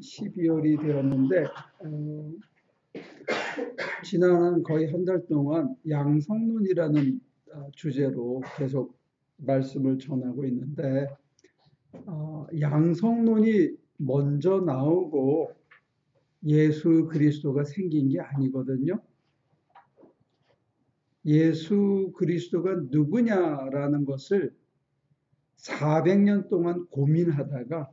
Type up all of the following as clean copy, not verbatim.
12월이 되었는데 지난 거의 한 달 동안 양성론이라는 주제로 계속 말씀을 전하고 있는데 양성론이 먼저 나오고 예수 그리스도가 생긴 게 아니거든요. 예수 그리스도가 누구냐라는 것을 400년 동안 고민하다가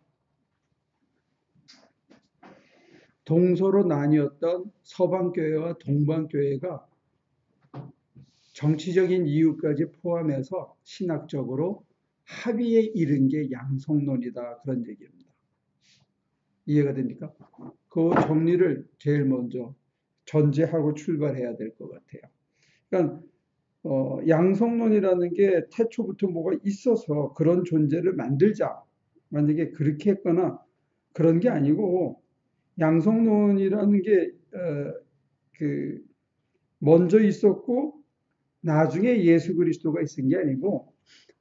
동서로 나뉘었던 서방교회와 동방교회가 정치적인 이유까지 포함해서 신학적으로 합의에 이른 게 양성론이다. 그런 얘기입니다. 이해가 됩니까? 그 정리를 제일 먼저 전제하고 출발해야 될 것 같아요. 그러니까 양성론이라는 게 태초부터 뭐가 있어서 그런 존재를 만들자. 만약에 그렇게 했거나 그런 게 아니고 양성론이라는 게 먼저 있었고 나중에 예수 그리스도가 있은 게 아니고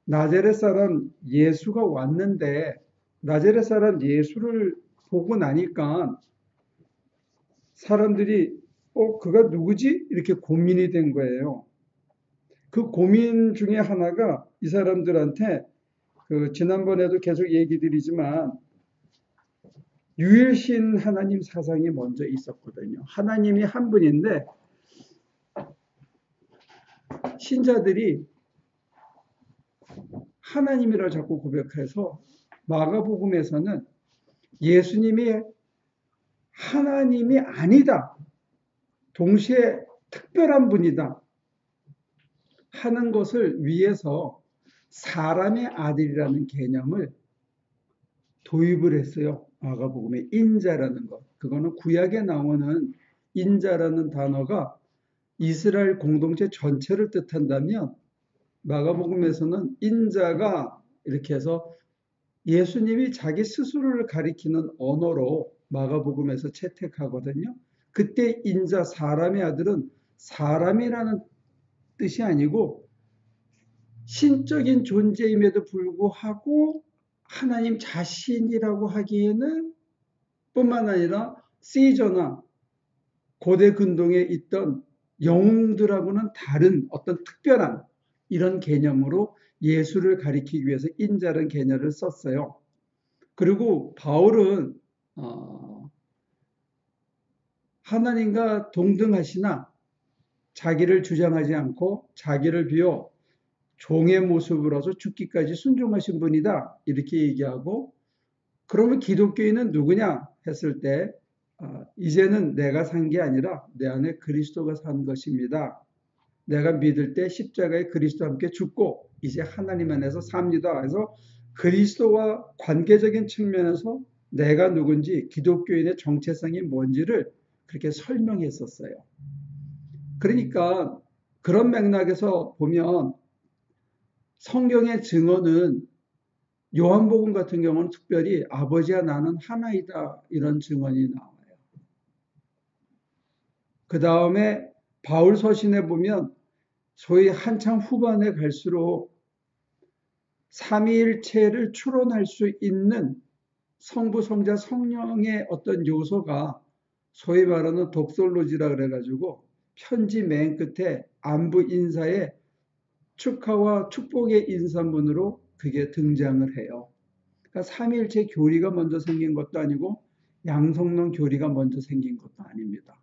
나자렛 사람 예수가 왔는데 나자렛 사람 예수를 보고 나니까 사람들이 그가 누구지? 이렇게 고민이 된 거예요. 그 고민 중에 하나가 이 사람들한테 지난번에도 계속 얘기 드리지만 유일신 하나님 사상이 먼저 있었거든요. 하나님이 한 분인데 신자들이 하나님이라 자꾸 고백해서 마가복음에서는 예수님이 하나님이 아니다. 동시에 특별한 분이다. 하는 것을 위해서 사람의 아들이라는 개념을 도입을 했어요. 마가복음에 인자라는 것. 그거는 구약에 나오는 인자라는 단어가 이스라엘 공동체 전체를 뜻한다면 마가복음에서는 인자가 이렇게 해서 예수님이 자기 스스로를 가리키는 언어로 마가복음에서 채택하거든요. 그때 인자 사람의 아들은 사람이라는 뜻이 아니고 신적인 존재임에도 불구하고 하나님 자신이라고 하기에는 뿐만 아니라 시저나 고대 근동에 있던 영웅들하고는 다른 어떤 특별한 이런 개념으로 예수를 가리키기 위해서 인자라는 개념을 썼어요. 그리고 바울은 하나님과 동등하시나 자기를 주장하지 않고 자기를 비워 종의 모습으로서 죽기까지 순종하신 분이다. 이렇게 얘기하고 그러면 기독교인은 누구냐 했을 때 이제는 내가 산 게 아니라 내 안에 그리스도가 산 것입니다. 내가 믿을 때 십자가에 그리스도와 함께 죽고 이제 하나님 안에서 삽니다. 그래서 그리스도와 관계적인 측면에서 내가 누군지 기독교인의 정체성이 뭔지를 그렇게 설명했었어요. 그러니까 그런 맥락에서 보면 성경의 증언은 요한복음 같은 경우는 특별히 아버지와 나는 하나이다 이런 증언이 나와요. 그 다음에 바울 서신에 보면 소위 한참 후반에 갈수록 삼위일체를 추론할 수 있는 성부, 성자, 성령의 어떤 요소가 소위 말하는 독솔로지라 그래가지고 편지 맨 끝에 안부 인사에 축하와 축복의 인사문으로 그게 등장을 해요. 그러니까 삼위일체 교리가 먼저 생긴 것도 아니고 양성론 교리가 먼저 생긴 것도 아닙니다.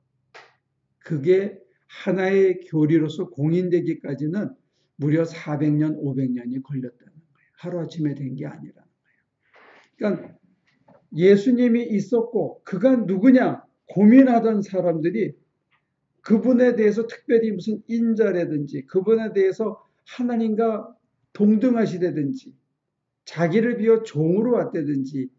그게 하나의 교리로서 공인되기까지는 무려 400년, 500년이 걸렸다는 거예요. 하루아침에 된 게 아니라는 거예요. 그러니까 예수님이 있었고 그가 누구냐 고민하던 사람들이 그분에 대해서 특별히 무슨 인자라든지 그분에 대해서 하나님과 동등하시다든지 자기를 비워 종으로 왔다든지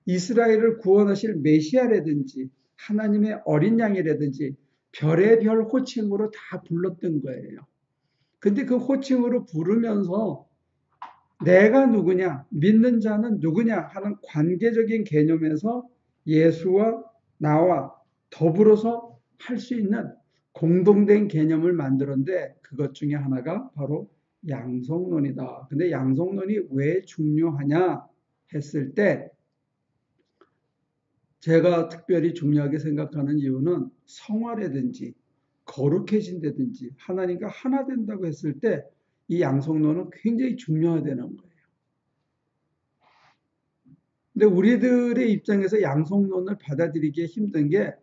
이스라엘을 구원하실 메시아라든지 하나님의 어린 양이라든지 별의별 호칭으로 다 불렀던 거예요. 근데 그 호칭으로 부르면서 내가 누구냐, 믿는 자는 누구냐 하는 관계적인 개념에서 예수와 나와 더불어서 할 수 있는 공동된 개념을 만들었는데 그것 중에 하나가 바로 양성론이다. 근데 양성론이 왜 중요하냐 했을 때 제가 특별히 중요하게 생각하는 이유는 성화라든지 거룩해진다든지 하나님과 하나 된다고 했을 때 이 양성론은 굉장히 중요하다는 거예요. 근데 우리들의 입장에서 양성론을 받아들이기 힘든 게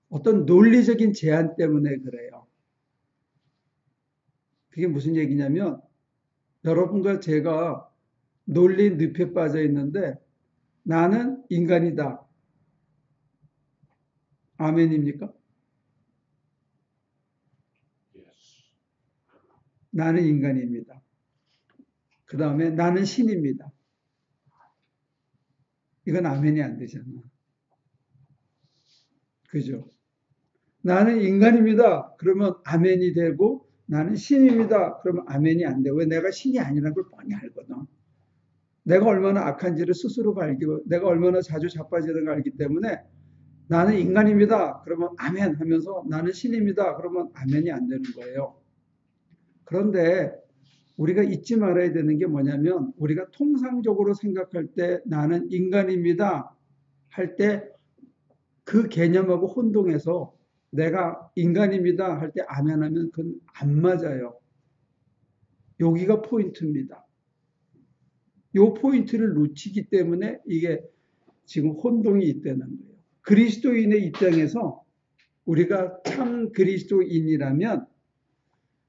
어떤 논리적인 제한 때문에 그래요. 그게 무슨 얘기냐면 여러분과 제가 논리 늪에 빠져 있는데 나는 인간이다. 아멘입니까? 나는 인간입니다. 그 다음에 나는 신입니다. 이건 아멘이 안 되잖아. 그죠? 나는 인간입니다. 그러면 아멘이 되고 나는 신입니다. 그러면 아멘이 안 돼. 왜? 내가 신이 아니라는 걸 뻔히 알거든. 내가 얼마나 악한지를 스스로 알고 내가 얼마나 자주 자빠지는 걸 알기 때문에 나는 인간입니다. 그러면 아멘 하면서 나는 신입니다. 그러면 아멘이 안 되는 거예요. 그런데 우리가 잊지 말아야 되는 게 뭐냐면 우리가 통상적으로 생각할 때 나는 인간입니다 할 때 그 개념하고 혼동해서 내가 인간입니다 할 때 아멘 하면 그건 안 맞아요. 여기가 포인트입니다. 요 포인트를 놓치기 때문에 이게 지금 혼동이 있다는 거예요. 그리스도인의 입장에서 우리가 참 그리스도인이라면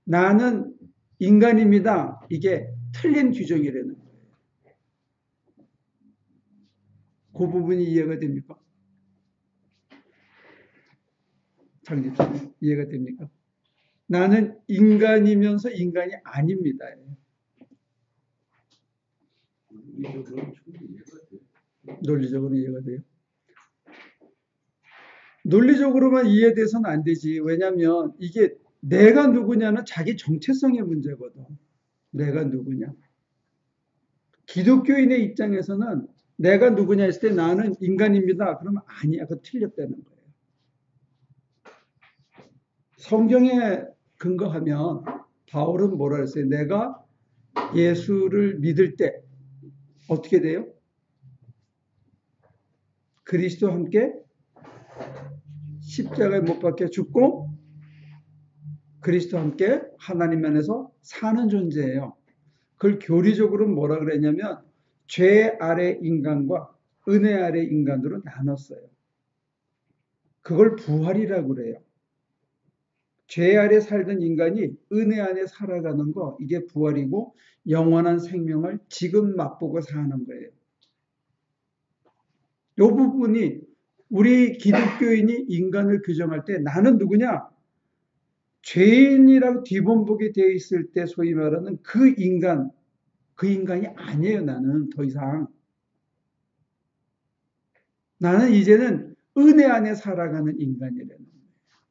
나는 인간입니다. 이게 틀린 규정이라는 거예요. 그 부분이 이해가 됩니까? 장집사님, 이해가 됩니까? 나는 인간이면서 인간이 아닙니다. 논리적으로 이해가 돼요? 논리적으로만 이해돼서는 안 되지. 왜냐하면 이게 내가 누구냐는 자기 정체성의 문제거든. 내가 누구냐. 기독교인의 입장에서는 내가 누구냐 했을 때 나는 인간입니다. 그러면 아니야. 그거 틀렸다는 거예요. 성경에 근거하면 바울은 뭐라 했어요? 내가 예수를 믿을 때 어떻게 돼요? 그리스도와 함께 십자가에 못 박혀 죽고 그리스도와 함께 하나님 안에서 사는 존재예요. 그걸 교리적으로는 뭐라 그랬냐면 죄 아래 인간과 은혜 아래 인간으로 나눴어요. 그걸 부활이라고 그래요. 죄 아래 살던 인간이 은혜 안에 살아가는 거 이게 부활이고 영원한 생명을 지금 맛보고 사는 거예요. 이 부분이 우리 기독교인이 인간을 규정할 때 나는 누구냐? 죄인이라고 뒤범벅이 되어 있을 때 소위 말하는 그 인간이 아니에요. 나는 더 이상. 나는 이제는 은혜 안에 살아가는 인간이라는 거예요.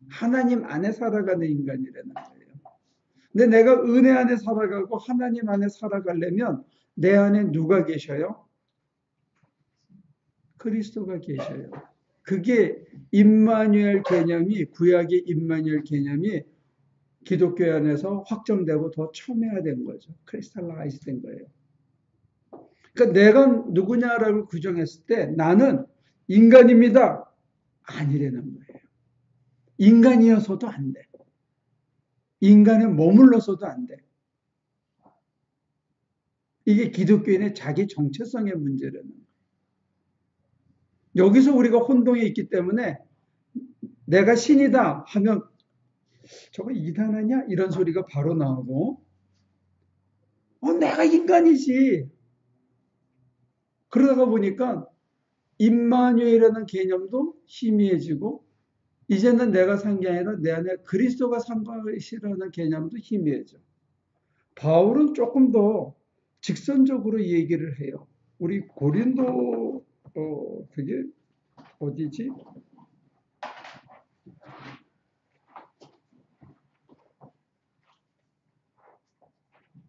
하나님 안에 살아가는 인간이라는 거예요. 근데 내가 은혜 안에 살아가고 하나님 안에 살아가려면 내 안에 누가 계셔요? 그리스도가 계셔요. 그게 임마누엘 개념이 구약의 임마누엘 개념이 기독교 안에서 확정되고 더 첨예화된 거죠. 크리스탈라이즈 된 거예요. 그러니까 내가 누구냐라고 규정했을 때 나는 인간입니다. 아니라는 거예요. 인간이어서도 안 돼. 인간에 머물러서도 안 돼. 이게 기독교인의 자기 정체성의 문제라는 거예요. 여기서 우리가 혼동이 있기 때문에 내가 신이다 하면 저거 이단하냐? 이런 소리가 바로 나오고 내가 인간이지. 그러다가 보니까 임마누엘이라는 개념도 희미해지고 이제는 내가 산 게 아니라 내 안에 그리스도가 산 것이라는 개념도 희미해져. 바울은 조금 더 직선적으로 얘기를 해요. 우리 고린도 그게 어디지?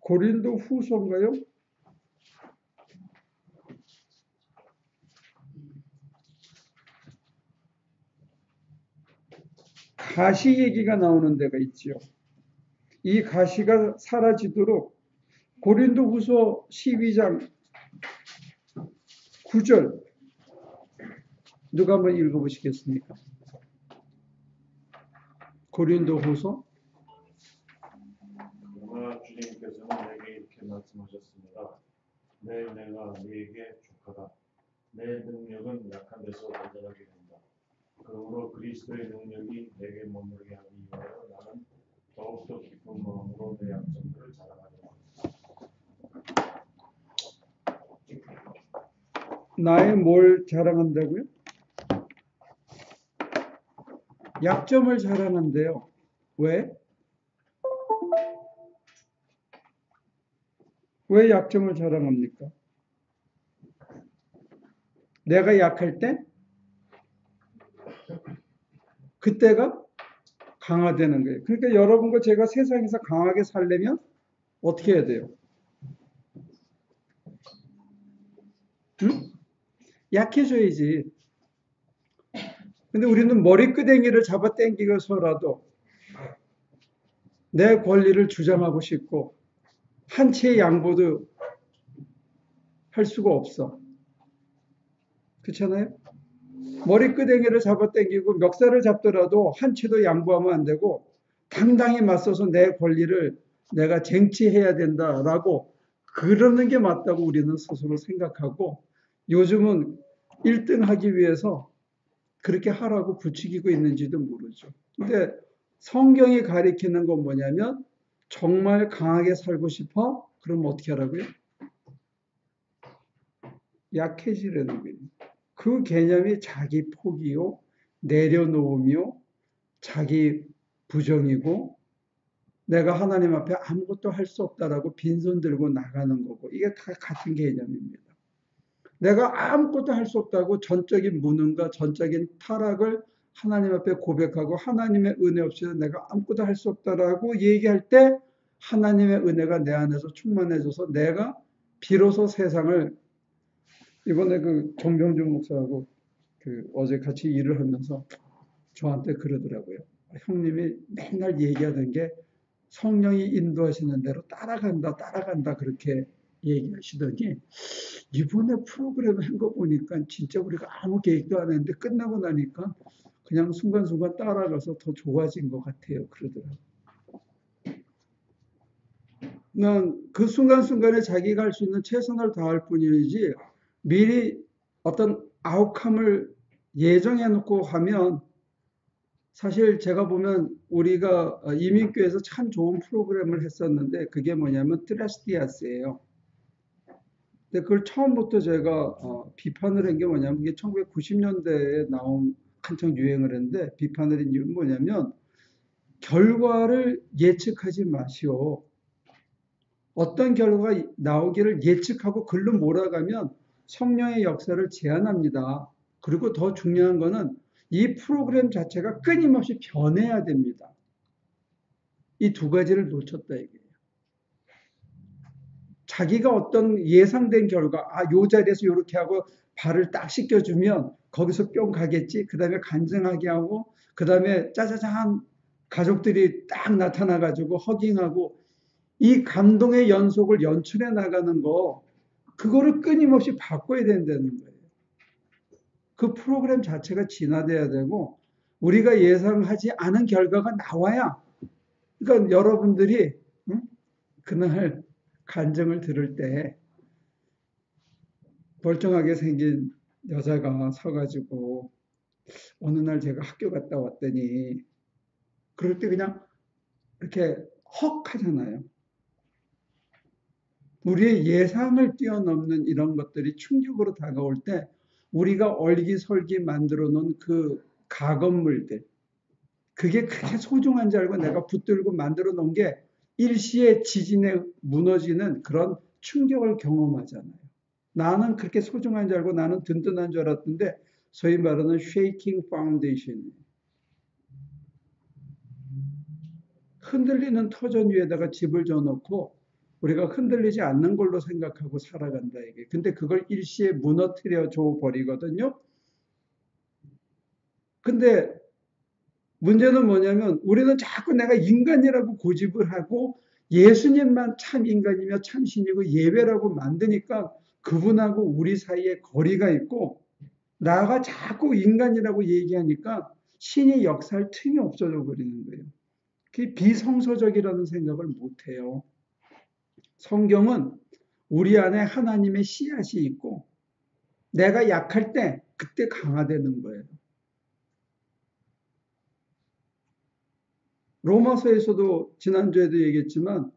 고린도 후서인가요? 가시 얘기가 나오는 데가 있지요. 이 가시가 사라지도록 고린도 후서 12장 9절 누가 한번 읽어보시겠습니까? 고린도후서. 그러나 주님께서는 내게 이렇게 말씀하셨습니다. 내 은혜가 네게 족하다. 내 능력은 약한 데서 완전하게 된다. 그러므로 그리스도의 능력이 내게 머무르게 하기 위하여 나는 더욱더 기쁜 마음으로 내 약점들을 자랑하리라. 나의 뭘 자랑한다고요? 약점을 자랑한대요. 왜? 왜 약점을 자랑합니까? 내가 약할 때 그때가 강화되는 거예요. 그러니까 여러분과 제가 세상에서 강하게 살려면 어떻게 해야 돼요? 응? 약해져야지. 근데 우리는 머리끄댕이를 잡아 당기고서라도 내 권리를 주장하고 싶고 한치의 양보도 할 수가 없어. 그렇잖아요? 머리끄댕이를 잡아 당기고 멱살을 잡더라도 한치도 양보하면 안 되고 당당히 맞서서 내 권리를 내가 쟁취해야 된다라고 그러는 게 맞다고 우리는 스스로 생각하고 요즘은 1등 하기 위해서 그렇게 하라고 부추기고 있는지도 모르죠. 근데 성경이 가리키는 건 뭐냐면 정말 강하게 살고 싶어? 그럼 어떻게 하라고요? 약해지려는 거예요. 그 개념이 자기 포기요, 내려놓음이요, 자기 부정이고 내가 하나님 앞에 아무것도 할 수 없다라고 빈손 들고 나가는 거고 이게 다 같은 개념입니다. 내가 아무것도 할 수 없다고 전적인 무능과 전적인 타락을 하나님 앞에 고백하고 하나님의 은혜 없이는 내가 아무것도 할 수 없다라고 얘기할 때 하나님의 은혜가 내 안에서 충만해져서 내가 비로소 세상을 이번에 그 정병준 목사하고 어제 같이 일을 하면서 저한테 그러더라고요. 형님이 맨날 얘기하던 게 성령이 인도하시는 대로 따라간다, 따라간다 그렇게 얘기하시더니 이번에 프로그램 한 거 보니까 진짜 우리가 아무 계획도 안 했는데 끝나고 나니까 그냥 순간순간 따라가서 더 좋아진 것 같아요. 그러더라고요. 난 그 순간순간에 자기가 할 수 있는 최선을 다할 뿐이지 미리 어떤 아웃컴을 예정해 놓고 하면 사실 제가 보면 우리가 이민교에서 참 좋은 프로그램을 했었는데 그게 뭐냐면 트라스티아스예요. 근데 그걸 처음부터 제가 비판을 한 게 뭐냐면 이게 1990년대에 나온 한창 유행을 했는데 비판을 한 이유는 뭐냐면 결과를 예측하지 마시오. 어떤 결과가 나오기를 예측하고 글로 몰아가면 성령의 역사를 제한합니다. 그리고 더 중요한 거는 이 프로그램 자체가 끊임없이 변해야 됩니다. 이 두 가지를 놓쳤다 이게요. 자기가 어떤 예상된 결과, 요 자리에서 이렇게 하고 발을 딱 씻겨주면 거기서 뿅 가겠지. 그 다음에 간증하게 하고, 그 다음에 짜자잔 가족들이 딱 나타나가지고 허깅하고 이 감동의 연속을 연출해 나가는 거, 그거를 끊임없이 바꿔야 된다는 거예요. 그 프로그램 자체가 진화돼야 되고, 우리가 예상하지 않은 결과가 나와야, 그러니까 여러분들이, 응? 그날 간증을 들을 때, 멀쩡하게 생긴 여자가 서가지고, 어느 날 제가 학교 갔다 왔더니, 그럴 때 그냥 이렇게 헉 하잖아요. 우리의 예상을 뛰어넘는 이런 것들이 충격으로 다가올 때 우리가 얼기설기 만들어 놓은 그 가건물들 그게 그렇게 소중한 줄 알고 내가 붙들고 만들어 놓은 게 일시에 지진에 무너지는 그런 충격을 경험하잖아요. 나는 그렇게 소중한 줄 알고 나는 든든한 줄 알았는데 소위 말하는 shaking foundation 흔들리는 터전 위에다가 집을 져놓고 우리가 흔들리지 않는 걸로 생각하고 살아간다 이게. 근데 그걸 일시에 무너뜨려 줘 버리거든요. 근데 문제는 뭐냐면 우리는 자꾸 내가 인간이라고 고집을 하고 예수님만 참 인간이며 참신이고 예배라고 만드니까 그분하고 우리 사이에 거리가 있고 나가 자꾸 인간이라고 얘기하니까 신이 역사할 틈이 없어져 버리는 거예요. 그게 비성서적이라는 생각을 못 해요. 성경은 우리 안에 하나님의 씨앗이 있고 내가 약할 때 그때 강화되는 거예요. 로마서에서도 지난주에도 얘기했지만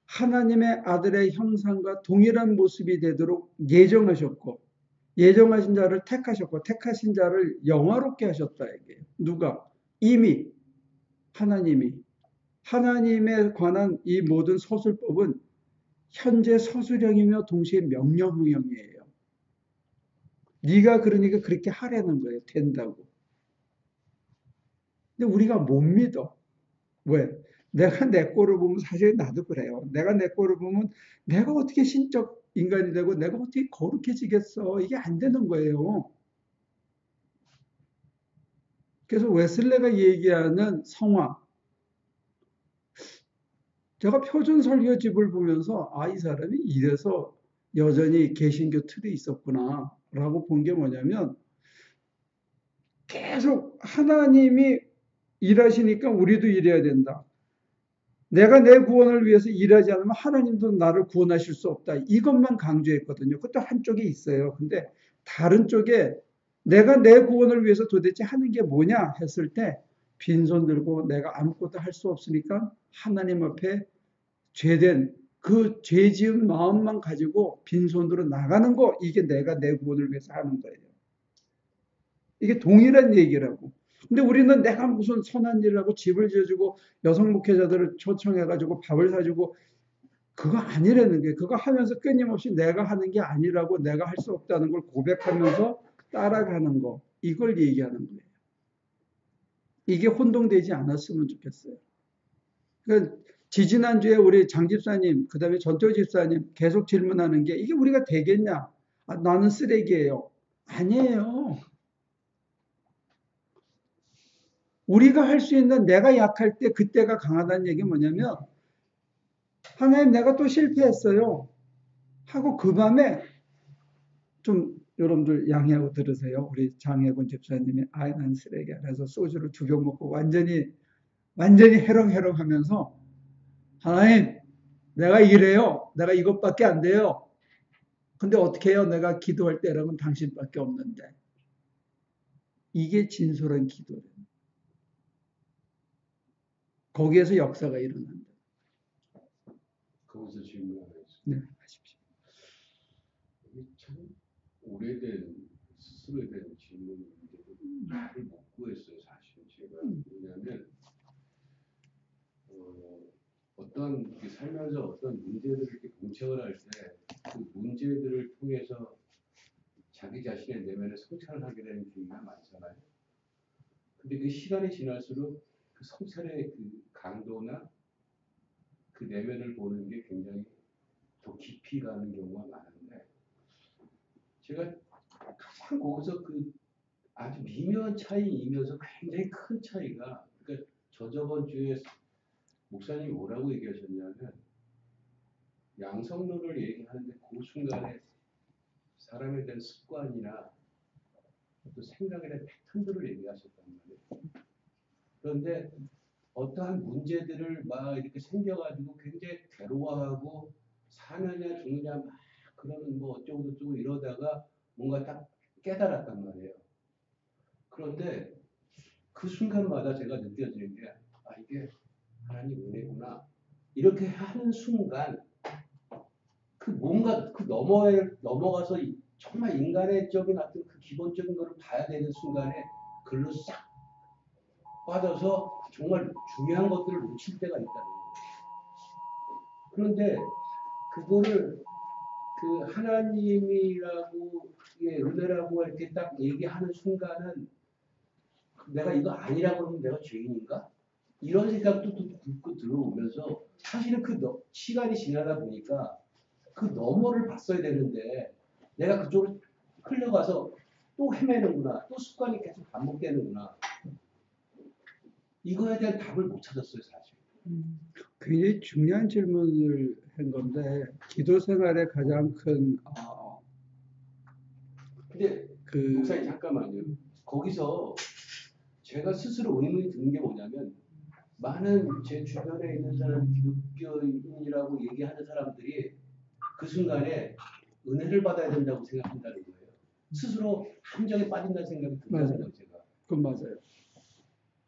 하나님의 아들의 형상과 동일한 모습이 되도록 예정하셨고 예정하신 자를 택하셨고 택하신 자를 영화롭게 하셨다 이게요. 누가? 이미 하나님이 하나님에 관한 이 모든 서술법은 현재 서술형이며 동시에 명령형이에요. 네가 그러니까 그렇게 하라는 거예요. 된다고. 근데 우리가 못 믿어. 왜? 내가 내 꼴을 보면 사실 나도 그래요. 내가 내 꼴을 보면 내가 어떻게 신적 인간이 되고 내가 어떻게 거룩해지겠어. 이게 안 되는 거예요. 그래서 웨슬레가 얘기하는 성화. 제가 표준 설교집을 보면서 아, 이 사람이 이래서 여전히 개신교 틀에 있었구나 라고 본 게 뭐냐면 계속 하나님이 일하시니까 우리도 일해야 된다. 내가 내 구원을 위해서 일하지 않으면 하나님도 나를 구원하실 수 없다. 이것만 강조했거든요. 그것도 한쪽에 있어요. 근데 다른 쪽에 내가 내 구원을 위해서 도대체 하는 게 뭐냐 했을 때 빈손 들고 내가 아무것도 할 수 없으니까 하나님 앞에 죄된 그 죄 지은 마음만 가지고 빈손으로 나가는 거 이게 내가 내 구원을 위해서 하는 거예요. 이게 동일한 얘기라고. 근데 우리는 내가 무슨 선한 일을 하고 집을 지어주고 여성 목회자들을 초청해가지고 밥을 사주고 그거 아니라는 게 그거 하면서 끊임없이 내가 하는 게 아니라고 내가 할 수 없다는 걸 고백하면서 따라가는 거 이걸 얘기하는 거예요. 이게 혼동되지 않았으면 좋겠어요. 그러니까 지지난주에 우리 장 집사님 그다음에 전태호 집사님 계속 질문하는 게 이게 우리가 되겠냐? 아, 나는 쓰레기예요. 아니에요. 우리가 할 수 있는 내가 약할 때 그때가 강하다는 얘기 뭐냐면 하나님 내가 또 실패했어요. 하고 그 밤에 좀 여러분들 양해하고 들으세요. 우리 장혜곤 집사님이 아이 난 쓰레기야. 그래서 소주를 2병 먹고 완전히 해롱해롱 하면서 하나님 내가 이래요. 내가 이것밖에 안 돼요. 근데 어떻게 해요? 내가 기도할 때라면 당신밖에 없는데. 이게 진솔한 기도예요. 거기에서 역사가 일어난다. 거기서 질문 하나 있습니다. 네, 하십시오. 이게 참 오래된 스스로에 대한 질문인데도 답을 못 구했어요. 사실은 제가 왜냐하면 어떤 이렇게 살면서 어떤 문제들을 이렇게 공책을 할 때 그 문제들을 통해서 자기 자신의 내면을 성찰을 하게 되는 경우가 많잖아요. 근데 그 시간이 지날수록 그 성찰의 그 강도나 그 내면을 보는 게 굉장히 더 깊이 가는 경우가 많은데 제가 가장 거기서 그 아주 미묘한 차이이면서 굉장히 큰 차이가 그러니까 저번 주에 목사님이 뭐라고 얘기하셨냐면 양성론을 얘기하는데 그 순간에 사람에 대한 습관이나 또 생각에 대한 패턴들을 얘기하셨단 말이에요. 그런데 어떠한 문제들을 막 이렇게 생겨가지고 굉장히 괴로워하고 사느냐 죽느냐 막 그러는 뭐 어쩌고 저쩌고 이러다가 뭔가 딱 깨달았단 말이에요. 그런데 그 순간마다 제가 느껴지는 게 아 이게 하나님 은혜구나 이렇게 하는 순간 그 뭔가 그 넘어가서 정말 인간의적인 어떤 그 기본적인 거를 봐야 되는 순간에 글로 싹 빠져서 정말 중요한 것들을 놓칠 때가 있다는 거예요. 그런데 그거를 그 하나님이라고 예, 은혜라고 이렇게 딱 얘기하는 순간은 내가 이거 아니라고 하면 내가 죄인인가? 이런 생각도 또 굵고 들어오면서 사실은 그 시간이 지나다 보니까 그 너머를 봤어야 되는데 내가 그쪽으로 흘러가서 또 헤매는구나. 또 습관이 계속 반복되는구나. 이거에 대한 답을 못 찾았어요, 사실. 굉장히 중요한 질문을 한 건데 기도 생활의 가장 큰 근데 그 목사님 잠깐만요. 거기서 제가 스스로 의문이 드는 게 뭐냐면 많은 제 주변에 있는 사람 기독교인이라고 얘기하는 사람들이 그 순간에 은혜를 받아야 된다고 생각한다는 거예요. 스스로 함정에 빠진다는 생각이 맞아요. 들거든요, 제가. 그건 맞아요.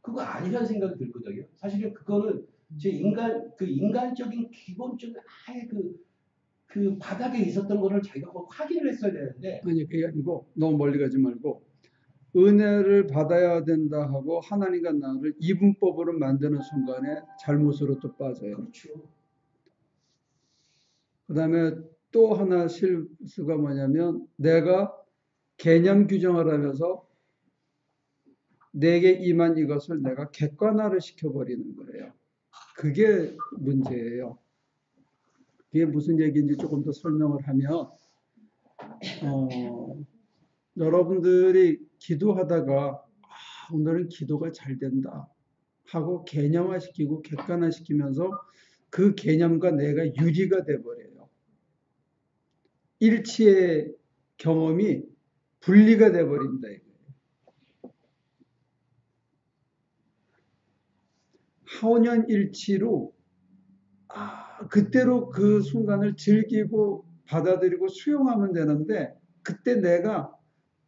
그거 아니라는 생각이 들거든요. 사실은 그거는 제 인간적인 기본적인 아예 그 바닥에 있었던 거를 자기가 꼭 확인을 했어야 되는데 아니 그게 아니고 너무 멀리 가지 말고 은혜를 받아야 된다 하고 하나님과 나를 이분법으로 만드는 순간에 잘못으로 또 빠져요. 그렇죠. 그 다음에 또 하나 실수가 뭐냐면 내가 개념 규정을 하면서 내게 임한 이것을 내가 객관화를 시켜버리는 거예요. 그게 문제예요. 그게 무슨 얘기인지 조금 더 설명을 하면 여러분들이 기도하다가 오늘은 기도가 잘 된다 하고 개념화시키고 객관화시키면서 그 개념과 내가 유리가 돼버려요. 일치의 경험이 분리가 돼버린다. 하원연일치로 그때로 그 순간을 즐기고 받아들이고 수용하면 되는데 그때 내가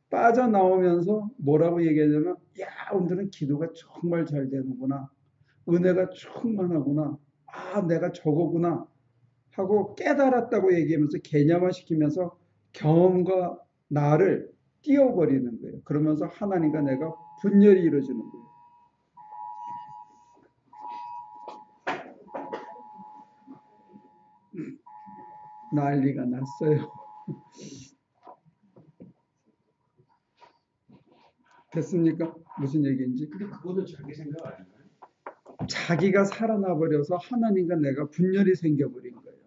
빠져나오면서 뭐라고 얘기하냐면 야 오늘은 기도가 정말 잘 되는구나. 은혜가 충만하구나. 내가 저거구나 하고 깨달았다고 얘기하면서 개념화시키면서 경험과 나를 띄워버리는 거예요. 그러면서 하나님과 내가 분열이 이루어지는 거예요. 난리가 났어요. 됐습니까? 무슨 얘기인지? 근데 그거는 자기 생각 아닌가요? 자기가 살아나 버려서 하나님과 내가 분열이 생겨버린 거예요.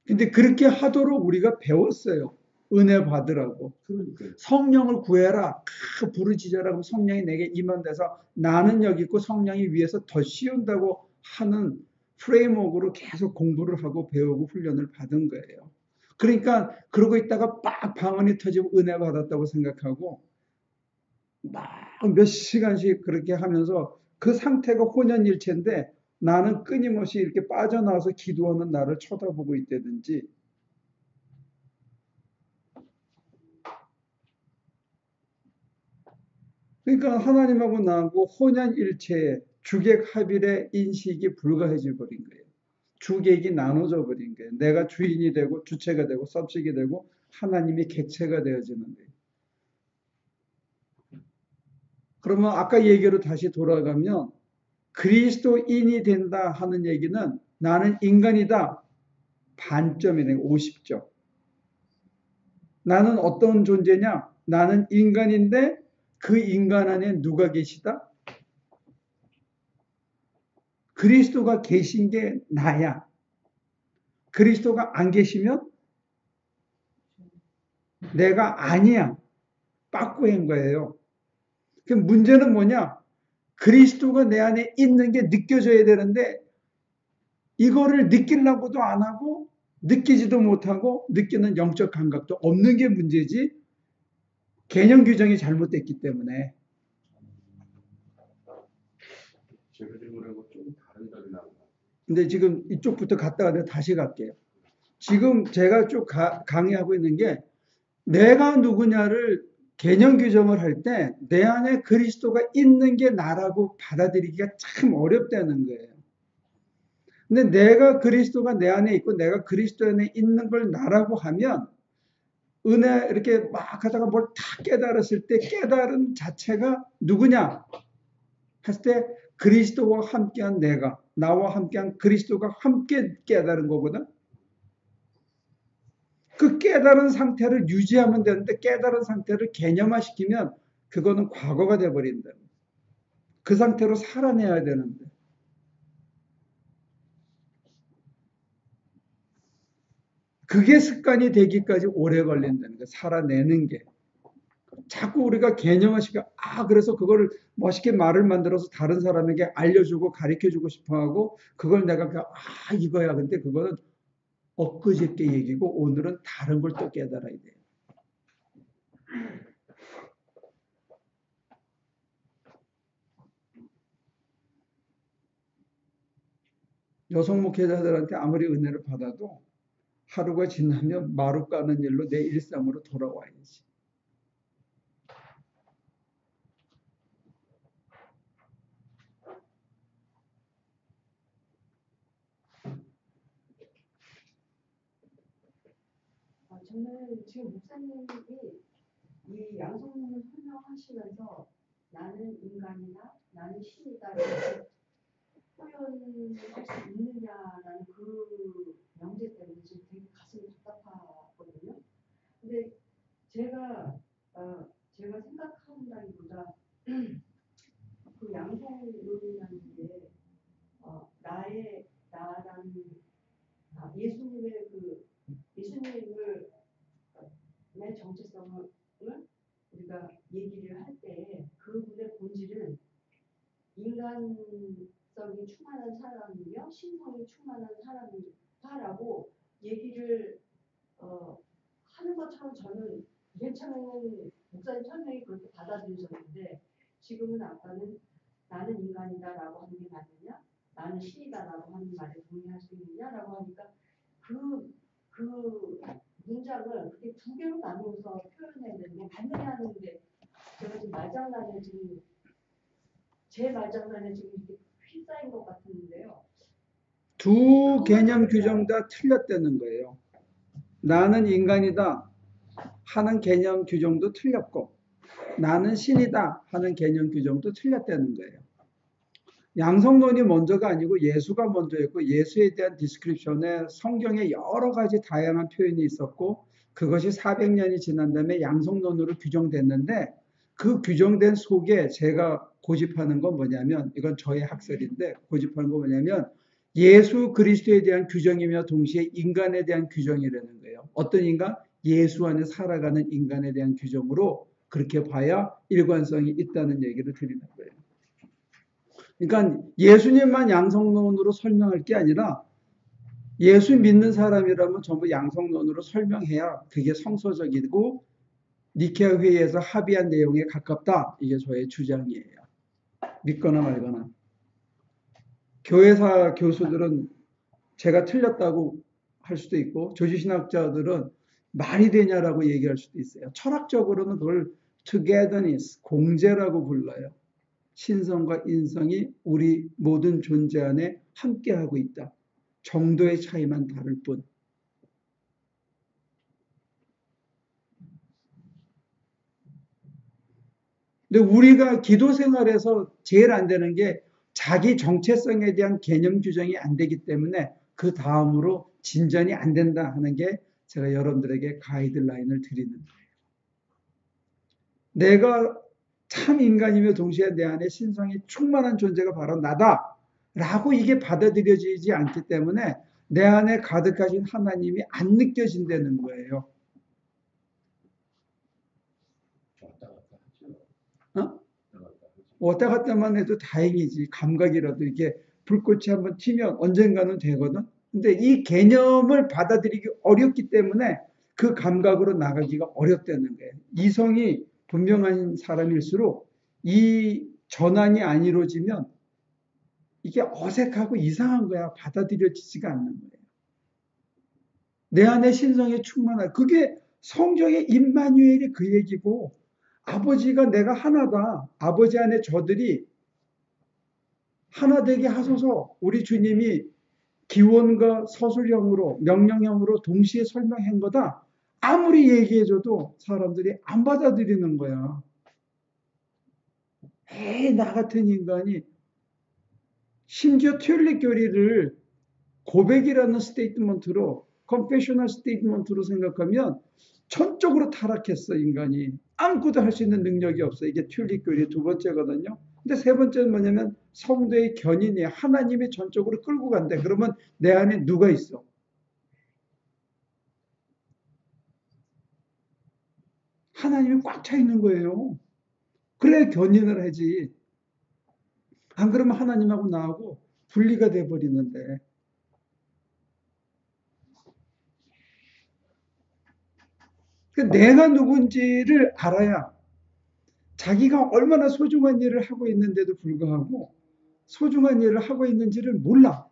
근데 그렇게 하도록 우리가 배웠어요. 은혜 받으라고. 그러니까요. 성령을 구해라. 부르짖어라. 성령이 내게 임한데서 나는 여기 있고 성령이 위에서 더 씌운다고 하는 프레임워크로 계속 공부를 하고 배우고 훈련을 받은 거예요. 그러니까 그러고 있다가 빡 방언이 터지고 은혜 받았다고 생각하고 막 몇 시간씩 그렇게 하면서 그 상태가 혼연일체인데 나는 끊임없이 이렇게 빠져나와서 기도하는 나를 쳐다보고 있다든지 그러니까 하나님하고 나하고 혼연일체의 주객합일의 인식이 불가해져 버린 거예요. 주객이 나눠져 버린 거예요. 내가 주인이 되고 주체가 되고 서브젝이 되고 하나님이 객체가 되어지는 거예요. 그러면 아까 얘기로 다시 돌아가면 그리스도인이 된다 하는 얘기는 나는 인간이다. 반점이네. 50점. 나는 어떤 존재냐? 나는 인간인데 그 인간 안에 누가 계시다? 그리스도가 계신 게 나야. 그리스도가 안 계시면 내가 아니야. 빠꾸인 거예요. 그 문제는 뭐냐? 그리스도가 내 안에 있는 게 느껴져야 되는데 이거를 느끼려고도 안 하고 느끼지도 못하고 느끼는 영적 감각도 없는 게 문제지 개념 규정이 잘못됐기 때문에. 제가 질문하고 좀 다른 답이 나오나. 근데 지금 이쪽부터 갔다가 내가 다시 갈게요. 지금 제가 쭉 강의하고 있는 게 내가 누구냐를 개념 규정을 할 때 내 안에 그리스도가 있는 게 나라고 받아들이기가 참 어렵다는 거예요. 근데 내가 그리스도가 내 안에 있고 내가 그리스도 안에 있는 걸 나라고 하면 은혜 이렇게 막 하다가 뭘 다 깨달았을 때 깨달은 자체가 누구냐 했을 때 그리스도와 함께한 내가 나와 함께한 그리스도가 함께 깨달은 거거든. 그 깨달은 상태를 유지하면 되는데 깨달은 상태를 개념화시키면 그거는 과거가 돼버린다. 그 상태로 살아내야 되는데. 그게 습관이 되기까지 오래 걸린다는 거예요. 살아내는 게. 자꾸 우리가 개념화시켜 그래서 그거를 멋있게 말을 만들어서 다른 사람에게 알려주고 가르쳐주고 싶어하고 그걸 내가 이거야. 근데 그거는 엊그저께 얘기고 오늘은 다른 걸 또 깨달아야 돼요. 여성 목회자들한테 아무리 은혜를 받아도 하루가 지나면 마루 까는 일로 내 일상으로 돌아와야지. 저는 지금 목사님이 이 양성론을 설명하시면서 나는 인간이다, 나는 신이다 이렇게 표현할 수 있느냐라는 그 명제 때문에 지금 되게 가슴이 답답하거든요. 근데 제가 생각한다기보다 그 양성론이라는 게 나라는 예수님을 의 정체성을 우리가 얘기를 할 때 그분의 본질은 인간성이 충만한 사람이며 신성이 충만한 사람이다라고 얘기를 하는 것처럼 저는 맨 처음에는 목사님 설명이 그렇게 받아들여졌는데 지금은 아까는 나는 인간이다라고 하는 게 맞느냐, 나는 신이다라고 하는 말에 동의할 수 있느냐라고 하니까 그 문장을 그렇게 두 개로 나누어서 표현해야 되는데 맞느냐 하는데 제가 지금 말장난에 지금 제 말장난에 지금 이렇게 휩싸인 것 같은데요. 두 개념 규정 다 틀렸다는 거예요. 나는 인간이다 하는 개념 규정도 틀렸고 나는 신이다 하는 개념 규정도 틀렸다는 거예요. 양성론이 먼저가 아니고 예수가 먼저였고 예수에 대한 디스크립션에 성경에 여러 가지 다양한 표현이 있었고 그것이 400년이 지난 다음에 양성론으로 규정됐는데 그 규정된 속에 제가 고집하는 건 뭐냐면 이건 저의 학설인데 고집하는 건 뭐냐면 예수 그리스도에 대한 규정이며 동시에 인간에 대한 규정이라는 거예요. 어떤 인간? 예수 안에 살아가는 인간에 대한 규정으로 그렇게 봐야 일관성이 있다는 얘기를 드리는 거예요. 그러니까 예수님만 양성론으로 설명할 게 아니라 예수 믿는 사람이라면 전부 양성론으로 설명해야 그게 성서적이고 니케아 회의에서 합의한 내용에 가깝다. 이게 저의 주장이에요. 믿거나 말거나. 교회사 교수들은 제가 틀렸다고 할 수도 있고 조지신학자들은 말이 되냐라고 얘기할 수도 있어요. 철학적으로는 그걸 togetherness, 공제라고 불러요. 신성과 인성이 우리 모든 존재 안에 함께하고 있다. 정도의 차이만 다를 뿐. 근데 우리가 기도 생활에서 제일 안 되는 게 자기 정체성에 대한 개념 규정이 안 되기 때문에 그 다음으로 진전이 안 된다 하는 게 제가 여러분들에게 가이드라인을 드리는 거예요. 내가 참 인간이며 동시에 내 안에 신성이 충만한 존재가 바로 나다 라고 이게 받아들여지지 않기 때문에 내 안에 가득하신 하나님이 안 느껴진다는 거예요. 왔다 갔다만 해도 다행이지. 감각이라도 이게 불꽃이 한번 튀면 언젠가는 되거든. 근데 이 개념을 받아들이기 어렵기 때문에 그 감각으로 나가기가 어렵다는 거예요. 이성이 분명한 사람일수록 이 전환이 안 이루어지면 이게 어색하고 이상한 거야. 받아들여지지가 않는 거예요. 내 안에 신성이 충만한 그게 성경의 임마누엘이 그 얘기고 아버지가 내가 하나다. 아버지 안에 저들이 하나 되게 하소서. 우리 주님이 기원과 서술형으로 명령형으로 동시에 설명한 거다. 아무리 얘기해줘도 사람들이 안 받아들이는 거야. 에이, 나 같은 인간이 심지어 튤립 교리를 고백이라는 스테이트먼트로 컨페셔널 스테이트먼트로 생각하면 전적으로 타락했어. 인간이 아무것도 할 수 있는 능력이 없어. 이게 튤립 교리 두 번째거든요. 근데 세 번째는 뭐냐면 성도의 견인이 하나님이 전적으로 끌고 간대. 그러면 내 안에 누가 있어? 하나님이 꽉 차 있는 거예요. 그래야 견인을 하지. 안 그러면 하나님하고 나하고 분리가 돼 버리는데. 그 내가 누군지를 알아야 자기가 얼마나 소중한 일을 하고 있는데도 불구하고 소중한 일을 하고 있는지를 몰라.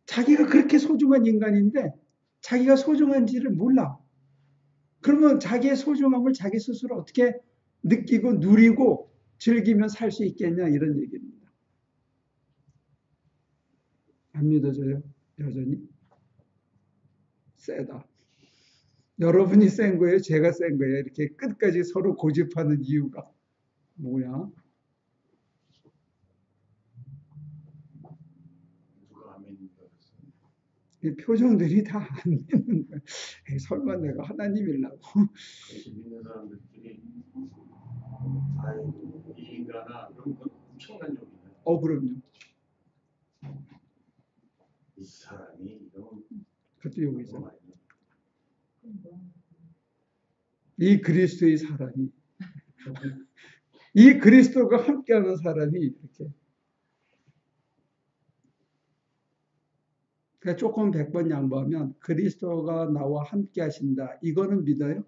자기가 그렇게 소중한 인간인데 자기가 소중한지를 몰라. 그러면 자기의 소중함을 자기 스스로 어떻게 느끼고 누리고 즐기며 살 수 있겠냐 이런 얘기입니다. 안 믿어져요? 여전히? 세다. 여러분이 센 거예요? 제가 센 거예요? 이렇게 끝까지 서로 고집하는 이유가 뭐야? 누가 안 믿는다 그랬어요. 이 표정들이 다 안 믿는 거야. 에이, 설마 내가 하나님이라고. 그렇게 믿는 사람들끼리 아이고 이 인간아 그런 건 엄청난 욕이네. 그럼요. 이 사람이 이런 그것도 욕이죠. 거 아니야. 이 그리스도의 사람이 이 그리스도가 함께하는 사람이 이렇게 그러니까 조금 100번 양보하면 그리스도가 나와 함께 하신다. 이거는 믿어요?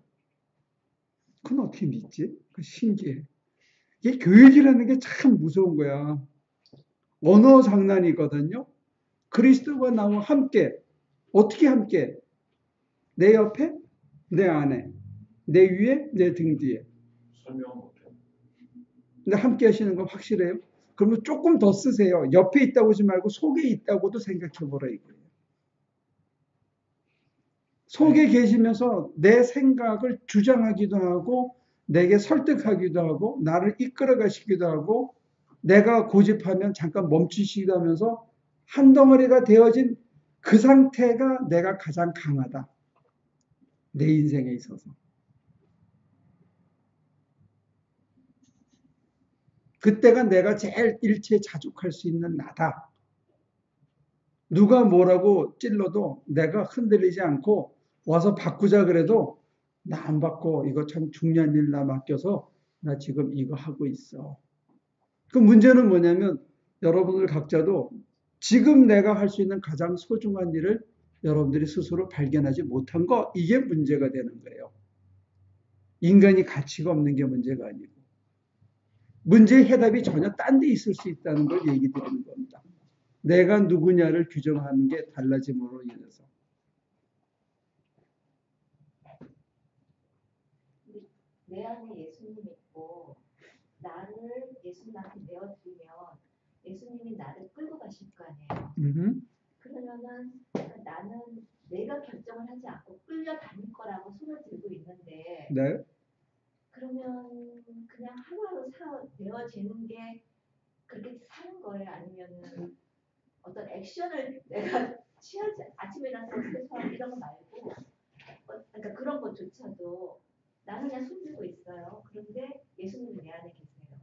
그건 어떻게 믿지? 그 신기해. 이게 교육이라는 게 참 무서운 거야. 언어 장난이거든요. 그리스도가 나와 함께 어떻게 함께? 내 옆에, 내 안에, 내 위에, 내 등 뒤에. 설명 못해. 근데 함께 하시는 건 확실해요? 그러면 조금 더 쓰세요. 옆에 있다고 하지 말고 속에 있다고도 생각해 보라 이거예요. 속에 계시면서 내 생각을 주장하기도 하고 내게 설득하기도 하고 나를 이끌어 가시기도 하고 내가 고집하면 잠깐 멈추시기도 하면서 한 덩어리가 되어진 그 상태가 내가 가장 강하다. 내 인생에 있어서. 그때가 내가 제일 일체에 자족할 수 있는 나다. 누가 뭐라고 찔러도 내가 흔들리지 않고 와서 바꾸자 그래도 나 안 바꿔. 이거 참 중요한 일 나 맡겨서 나 지금 이거 하고 있어. 그 문제는 뭐냐면 여러분들 각자도 지금 내가 할 수 있는 가장 소중한 일을 여러분들이 스스로 발견하지 못한 거 이게 문제가 되는 거예요. 인간이 가치가 없는 게 문제가 아니고 문제의 해답이 전혀 딴 데 있을 수 있다는 걸 얘기 드리는 겁니다. 내가 누구냐를 규정하는 게 달라짐으로 인해서. 내 안에 예수님 있고 나를 예수님한테 내어드리면 예수님이 나를 끌고 가실 거 아니에요. 그러면은 나는 내가 결정을 하지 않고 끌려다닐 거라고 손을 들고 있는데 네. 그러면 그냥 하루하루 되어지는 게 그렇게 사는 거예요? 아니면은 어떤 액션을 내가 취하지 아침에 일어나서 세수하고 이런 거 말고 그러니까 그런 것조차도 나는 그냥 손들고 있어요. 그런데 예수님이 내 안에 계세요.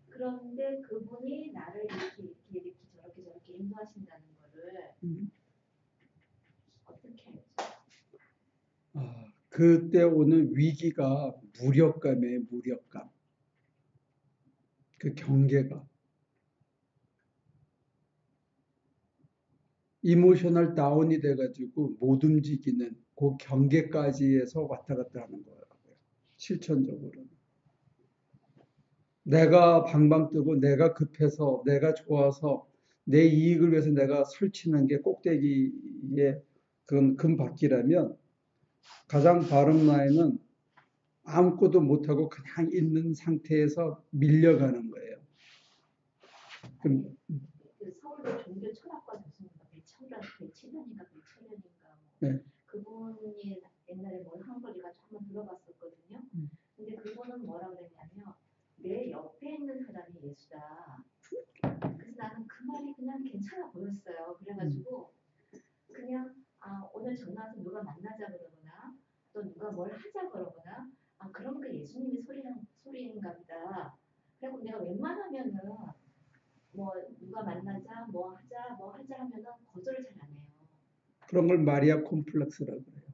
그런데 그분이 나를 이렇게 저렇게 인도하신다는 거를 어떻게 알죠? 그때 오는 위기가 무력감이에요. 무력감. 그 경계가. 이모셔널 다운이 돼가지고 못 움직이는 그 경계까지에서 왔다 갔다 하는 거라고요. 실천적으로는. 내가 방방 뜨고 내가 급해서 내가 좋아서 내 이익을 위해서 내가 설치는 게 꼭대기에 그건 금바퀴라면 가장 바른 라인은 아무것도 못하고 그냥 있는 상태에서 밀려가는 거예요. 그 서울대 종교 철학과 교수님가 배치련인가 네. 그분이 옛날에 뭘 한 걸 제가 한번 들어봤었거든요. 근데 그분은 뭐라 그랬냐면 내 옆에 있는 사람이 예수다. 그래서 나는 그 말이 그냥 괜찮아 보였어요. 그래가지고 그냥 오늘 전화해서 누가 만나자 그러거나 또 누가 뭘 하자 그러거나 그런 게 예수님이 소리인가 보다. 그리고 내가 웬만하면은 뭐 누가 만나자 뭐 하자 하면은 거절을 잘 안 해요. 그런 걸 마리아 콤플렉스라고 그래요.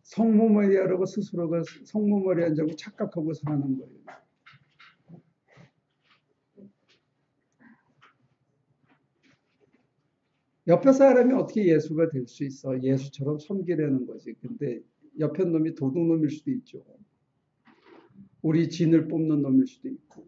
성모 마리아라고 스스로가 성모 마리아인 줄 착각하고 사는 거예요. 옆에 사람이 어떻게 예수가 될 수 있어? 예수처럼 섬기려는 거지. 근데 옆에 놈이 도둑놈일 수도 있죠. 우리 진을 뽑는 놈일 수도 있고.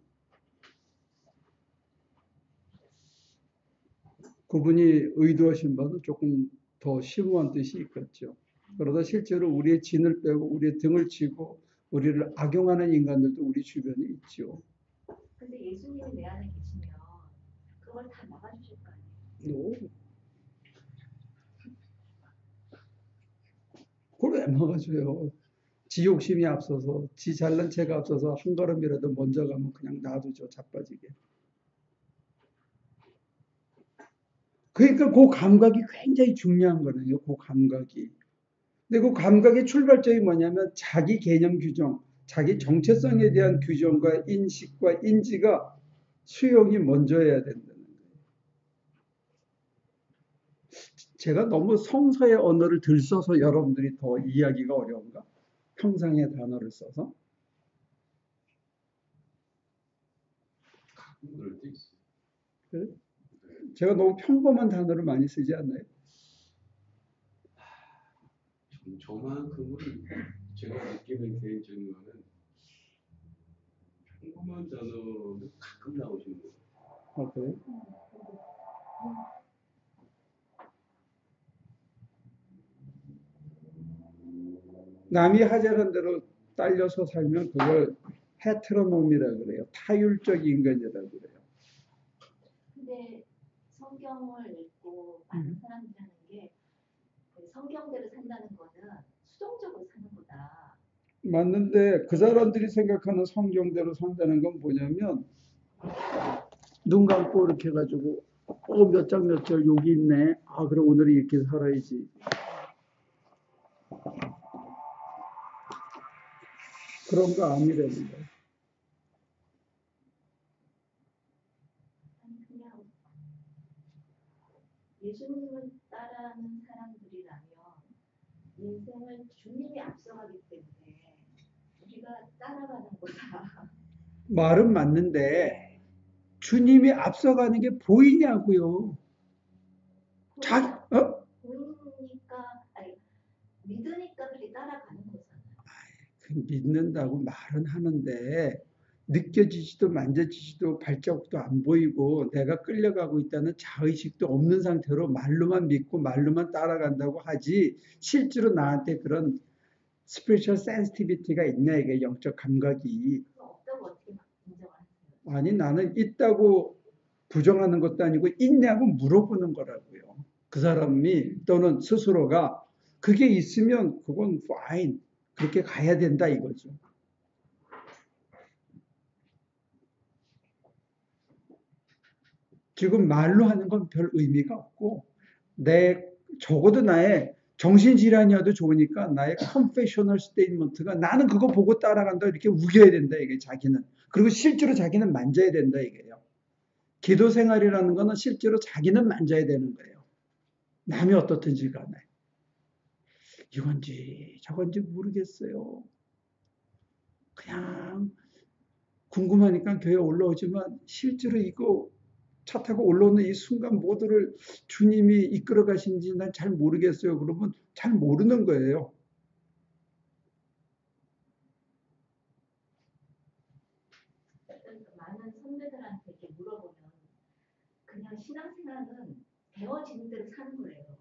그분이 의도하신 바는 조금 더 심오한 뜻이 있겠죠. 그러다 실제로 우리의 진을 빼고 우리의 등을 치고 우리를 악용하는 인간들도 우리 주변에 있죠. 근데 예수님이 내 안에 계시면 그걸 다 막아주실 거 아니에요? 너 그걸 왜 막아줘요? 지 욕심이 앞서서, 지 잘난 체가 앞서서 한 걸음이라도 먼저 가면 그냥 놔두죠, 자빠지게. 그러니까 그 감각이 굉장히 중요한 거예요, 그 감각이. 근데 그 감각의 출발점이 뭐냐면 자기 개념 규정, 자기 정체성에 대한 규정과 인식과 인지가 수용이 먼저여야 된다는 거예요. 제가 너무 성서의 언어를 들써서 여러분들이 더 이해하기가 어려운가? 평상의 단어를 써서? 가끔 그럴 때 있어요. 그래? 제가 너무 평범한 단어를 많이 쓰지 않나요? 저만큼은 제가 느끼는 개인적인 거는 평범한 단어는 가끔 나오시는 거예요. 아, 그래? 남이 하자는 대로 딸려서 살면 그걸 헤테로놈이라 그래요. 타율적 인간이라 그래요. 근데 성경을 읽고 많은 사람들이 하는 게 성경대로 산다는 거는 수동적으로 사는 거다. 맞는데 그 사람들이 생각하는 성경대로 산다는 건 뭐냐면 눈 감고 이렇게 해가지고 몇 장 몇 절 여기 있네. 아 그래 오늘은 이렇게 살아야지. 그런 거 아니라는 거예요. 아니 그냥 예수님을 따라하는 사람들이라면 인생을 주님이 앞서가기 때문에 우리가 따라가는 거다. 말은 맞는데 주님이 앞서가는 게 보이냐고요. 보이니까 아니 믿으니까 그렇게 따라가는 거잖아요. 믿는다고 말은 하는데 느껴지지도 만져지지도 발자국도 안 보이고 내가 끌려가고 있다는 자의식도 없는 상태로 말로만 믿고 말로만 따라간다고 하지 실제로 나한테 그런 스피리추얼 센시티비티가 있냐 이게 영적 감각이. 그거 없다고 어떻게 인정하세요? 아니 나는 있다고 부정하는 것도 아니고 있냐고 물어보는 거라고요. 그 사람이 또는 스스로가 그게 있으면 그건 fine 그렇게 가야 된다 이거죠. 지금 말로 하는 건 별 의미가 없고 적어도 나의 정신질환이어도 좋으니까 나의 confessional statement가 나는 그거 보고 따라간다 이렇게 우겨야 된다 이게 자기는. 그리고 실제로 자기는 만져야 된다 이게요. 기도 생활이라는 거는 실제로 자기는 만져야 되는 거예요. 남이 어떻든지 간에. 이건지 저건지 모르겠어요. 그냥 궁금하니까 교회 올라오지만 실제로 이거 차 타고 올라오는 이 순간 모두를 주님이 이끌어 가신지 난 잘 모르겠어요. 그러면 잘 모르는 거예요. 많은 선배들한테 이렇게 물어보면 그냥 신앙생활은 배워지는 대로 사는 거래요.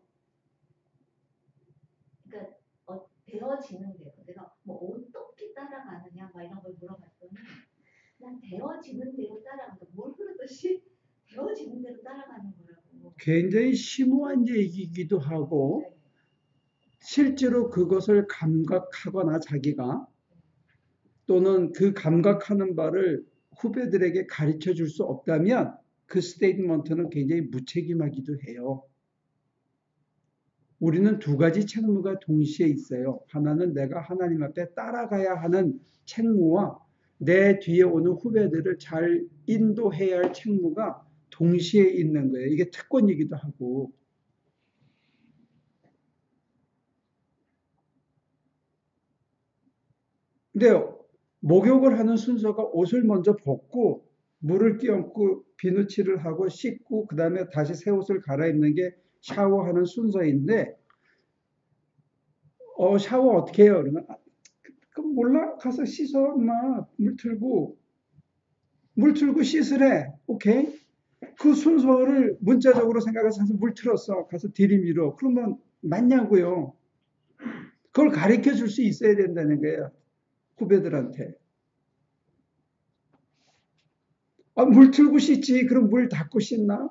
그러니까 배워지는 대로 내가 뭐 어떻게 따라가느냐 막 이런 걸 물어봤더니 그냥 배워지는 대로 따라가서 뭘 흐르듯이 배워지는 대로 따라가는 거라고. 굉장히 심오한 얘기이기도 하고 네. 실제로 그것을 감각하거나 자기가 또는 그 감각하는 바를 후배들에게 가르쳐 줄 수 없다면 그 스테이트먼트는 굉장히 무책임하기도 해요. 우리는 두 가지 책무가 동시에 있어요. 하나는 내가 하나님 앞에 따라가야 하는 책무와 내 뒤에 오는 후배들을 잘 인도해야 할 책무가 동시에 있는 거예요. 이게 특권이기도 하고. 근데 목욕을 하는 순서가 옷을 먼저 벗고 물을 끼얹고 비누칠을 하고 씻고 그 다음에 다시 새 옷을 갈아입는 게 샤워하는 순서인데 샤워 어떻게 해요? 그러면 그럼 몰라? 가서 씻어 엄마. 물 틀고 씻으래. 오케이? 그 순서를 문자적으로 생각해서 물 틀었어. 가서 들이밀어. 그러면 맞냐고요. 그걸 가르쳐 줄 수 있어야 된다는 거예요. 후배들한테. 물 틀고 씻지. 그럼 물 닫고 씻나?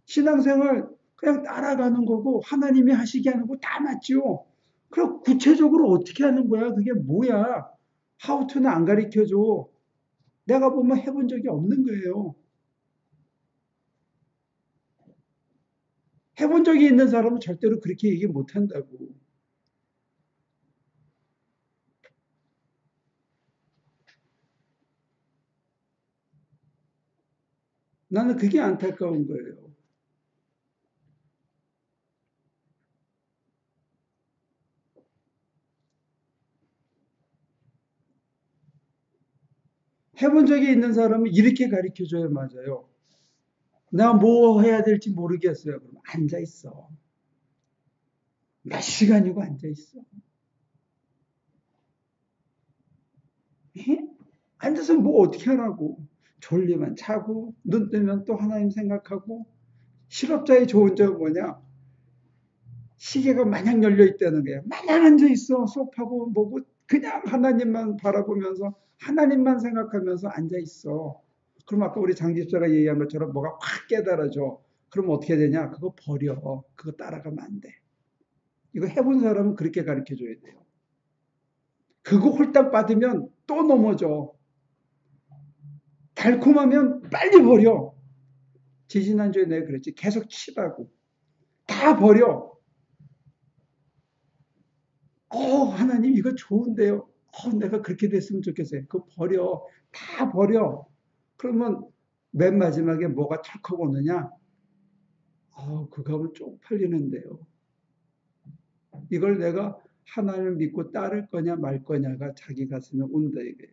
신앙생활 그냥 따라가는 거고 하나님이 하시게 하는 거 다 맞죠. 그럼 구체적으로 어떻게 하는 거야? 그게 뭐야? 하우투는 안 가르쳐 줘. 내가 보면 해본 적이 없는 거예요. 해본 적이 있는 사람은 절대로 그렇게 얘기 못 한다고. 나는 그게 안타까운 거예요. 해본 적이 있는 사람은 이렇게 가르쳐 줘야 맞아요. 나 뭐 해야 될지 모르겠어요. 그럼 앉아 있어. 몇 시간이고 앉아 있어. 앉아서 뭐 어떻게 하라고. 졸리면 자고 눈 뜨면 또 하나님 생각하고. 실업자의 좋은 점은 뭐냐? 시계가 마냥 열려 있다는 거예요. 마냥 앉아 있어. 수업하고 뭐고 그냥 하나님만 바라보면서 하나님만 생각하면서 앉아 있어. 그럼 아까 우리 장 집사가 얘기한 것처럼 뭐가 확 깨달아져. 그럼 어떻게 되냐? 그거 버려. 그거 따라가면 안 돼. 이거 해본 사람은 그렇게 가르쳐 줘야 돼요. 그거 홀딱 받으면 또 넘어져. 달콤하면 빨리 버려. 지지난주에 내가 그랬지. 계속 치라고. 다 버려. 하나님 이거 좋은데요. 내가 그렇게 됐으면 좋겠어요. 그거 버려. 다 버려. 그러면 맨 마지막에 뭐가 턱 하고 오느냐? 그거 하면 쪽팔리는데요. 이걸 내가 하나님을 믿고 따를 거냐 말 거냐가 자기 가슴에 온다 이거예요.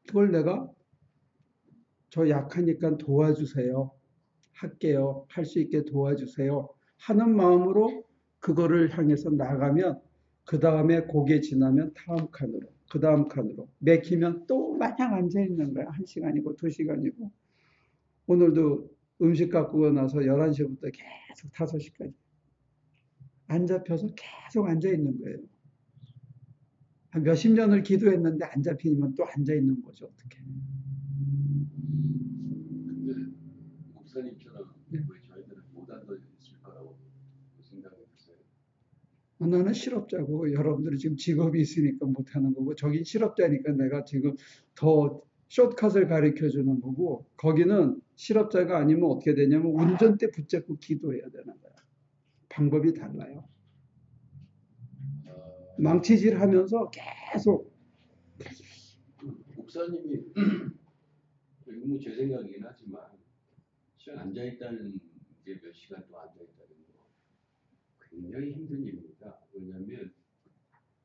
그걸 내가 저 약하니까 도와주세요. 할게요. 할 수 있게 도와주세요. 하는 마음으로 그거를 향해서 나가면 그 다음에 고개 지나면 다음 칸으로 그 다음 칸으로 맥히면 또 마냥 앉아있는 거야. 1시간이고 2시간이고 오늘도 음식 갖고 나서 11시부터 계속 5시까지 안 잡혀서 계속 앉아있는 거예요. 한 몇십 년을 기도했는데 안 잡히면 또 앉아있는 거죠. 어떻게. 근데 목사님처럼 왜 저희들은 못 앉아있을 거라고 생각이 드세요? 나는 실업자고 여러분들이 지금 직업이 있으니까 못하는 거고 저긴 실업자니까 내가 지금 더 숏컷을 가르쳐 주는 거고 거기는 실업자가 아니면 어떻게 되냐면 운전대 붙잡고 기도해야 되는 거야. 방법이 달라요. 망치질 하면서 계속 목사님이 이거 뭐 제 생각이긴 하지만 그냥 앉아있다는 게 몇 시간 또 앉아있다는 거 굉장히 힘든 일입니다. 왜냐하면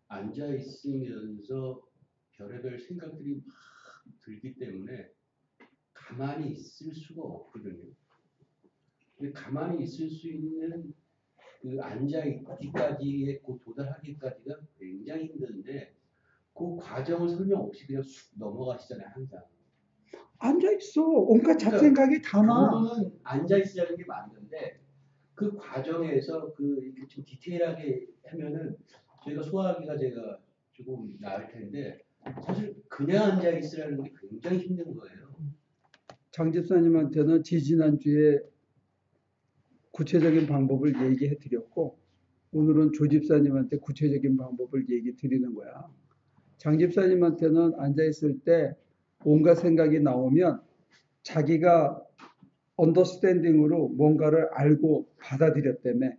앉아있으면서 별의별 생각들이 막 들기 때문에 가만히 있을 수가 없거든요. 근데 가만히 있을 수 있는 그 앉아있기까지의 그 도달하기까지가 굉장히 힘든데 그 과정을 설명 없이 그냥 쑥 넘어가시잖아요, 항상. 앉아있어. 온갖 잡생각이 다 나. 결론은 앉아있으라는 게 맞는데 그 과정에서 이렇게 좀 디테일하게 하면은 저희가 소화하기가 제가 조금 나을 텐데 사실 그냥 앉아있으라는 게 굉장히 힘든 거예요. 장 집사님한테는 지지난주에 구체적인 방법을 얘기해 드렸고 오늘은 조 집사님한테 구체적인 방법을 얘기 드리는 거야. 장 집사님한테는 앉아있을 때 온갖 생각이 나오면 자기가 언더스탠딩으로 뭔가를 알고 받아들였다며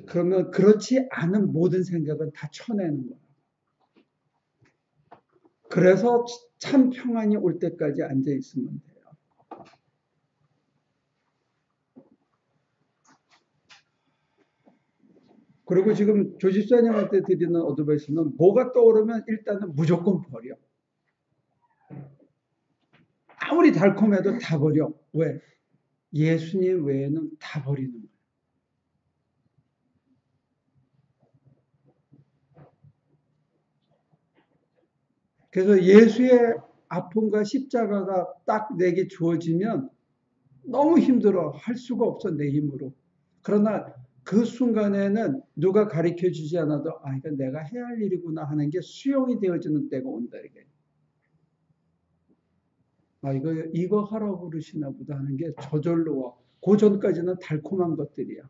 그러면 그렇지 않은 모든 생각은 다 쳐내는 거야. 그래서 참 평안이 올 때까지 앉아있으면 돼요. 그리고 지금 조 집사님한테 드리는 어드바이스는 뭐가 떠오르면 일단은 무조건 버려. 아무리 달콤해도 다 버려. 왜? 예수님 외에는 다 버리는 거예요. 그래서 예수의 아픔과 십자가가 딱 내게 주어지면 너무 힘들어. 할 수가 없어, 내 힘으로. 그러나 그 순간에는 누가 가르쳐 주지 않아도, 아, 이건 내가 해야 할 일이구나 하는 게 수용이 되어지는 때가 온다, 이게. 아, 이거 하라고 그러시나 보다 하는 게 저절로 와. 그 전까지는 달콤한 것들이야.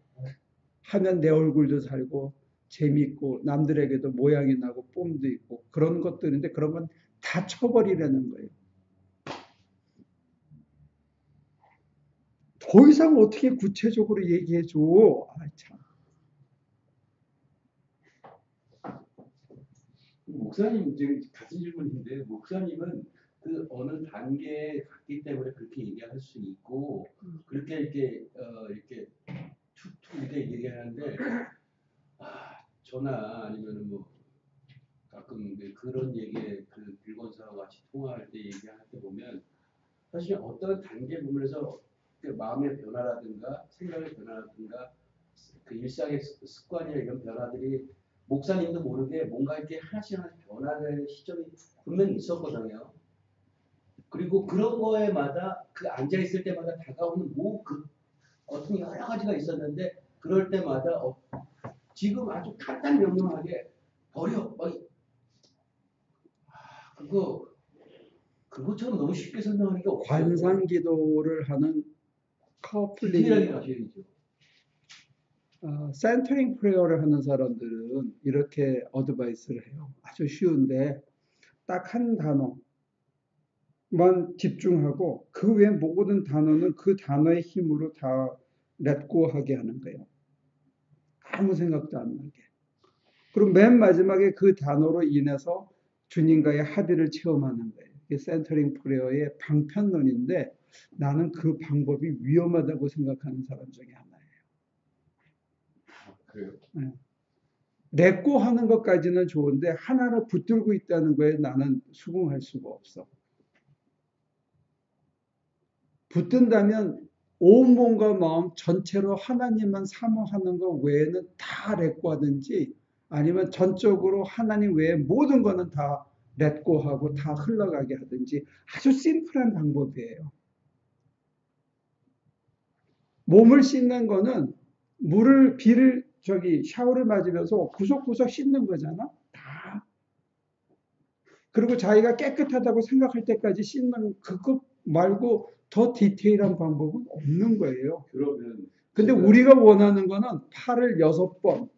하면 내 얼굴도 살고, 재밌고, 남들에게도 모양이 나고, 뽐도 있고, 그런 것들인데, 그런 건 다 쳐버리라는 거예요. 더 이상 어떻게 구체적으로 얘기해 줘. 아, 참. 목사님, 이제 같은 질문인데, 목사님은 그 어느 단계에 갔기 때문에 그렇게 얘기할 수 있고, 그렇게 이렇게 툭툭 이렇게 얘기하는데, 저나 아니면은 뭐, 가끔 그런 얘기에 그 빌건사와 같이 통화할 때 얘기할 때 보면, 사실 어떤 단계 부분에서 그 마음의 변화라든가, 생각의 변화라든가, 그 일상의 습관이나 이런 변화들이 목사님도 모르게 뭔가 이렇게 하나씩 변화되는 시점이 분명히 있었거든요. 그리고 그런 거에마다 그 앉아있을 때마다 다가오는 어떤 여러 가지가 있었는데 그럴 때마다 지금 아주 간단 명료하게 버려. 그것처럼 너무 쉽게 설명하는 게 없어요. 관상 기도를 하는 디테일하게 커플링, 가셔야죠. 센터링 프레어를 하는 사람들은 이렇게 어드바이스를 해요. 아주 쉬운데 딱 한 단어만 집중하고 그 외 모든 단어는 그 단어의 힘으로 다 렛고하게 하는 거예요. 아무 생각도 안 나게. 그리고 맨 마지막에 그 단어로 인해서 주님과의 합의를 체험하는 거예요. 이게 센터링 프레어의 방편론인데 나는 그 방법이 위험하다고 생각하는 사람 중에 하나예요. 그래요? 네. 렛고 하는 것까지는 좋은데 하나를 붙들고 있다는 거에 나는 수긍할 수가 없어. 붙든다면 온 몸과 마음 전체로 하나님만 사모하는 것 외에는 다 렛고하든지 아니면 전적으로 하나님 외에 모든 거는 다 렛고하고 다 흘러가게 하든지 아주 심플한 방법이에요. 몸을 씻는 거는 비를 샤워를 맞으면서 구석구석 씻는 거잖아. 다. 그리고 자기가 깨끗하다고 생각할 때까지 씻는 그것 말고 더 디테일한 방법은 없는 거예요. 그러면 근데 우리가 원하는 거는 팔을 6번,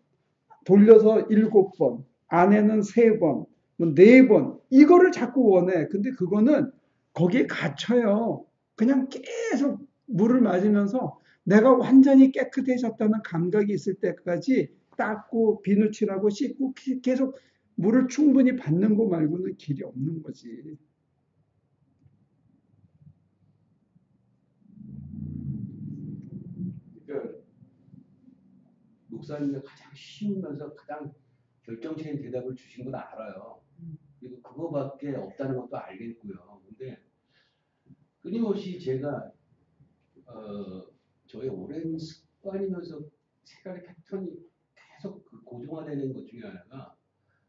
돌려서 7번, 안에는 3번, 4번, 이거를 자꾸 원해. 근데 그거는 거기에 갇혀요. 그냥 계속 물을 맞으면서 내가 완전히 깨끗해졌다는 감각이 있을 때까지 닦고 비누칠하고 씻고 계속 물을 충분히 받는 거 말고는 길이 없는 거지. 그러니까 목사님이 가장 쉬우면서 가장 결정적인 대답을 주신 건 알아요. 그리고 그거밖에 없다는 것도 알겠고요. 근데 끊임없이 제가 저의 오랜 습관이면서 생각의 패턴이 계속 고정화되는 것 중에 하나가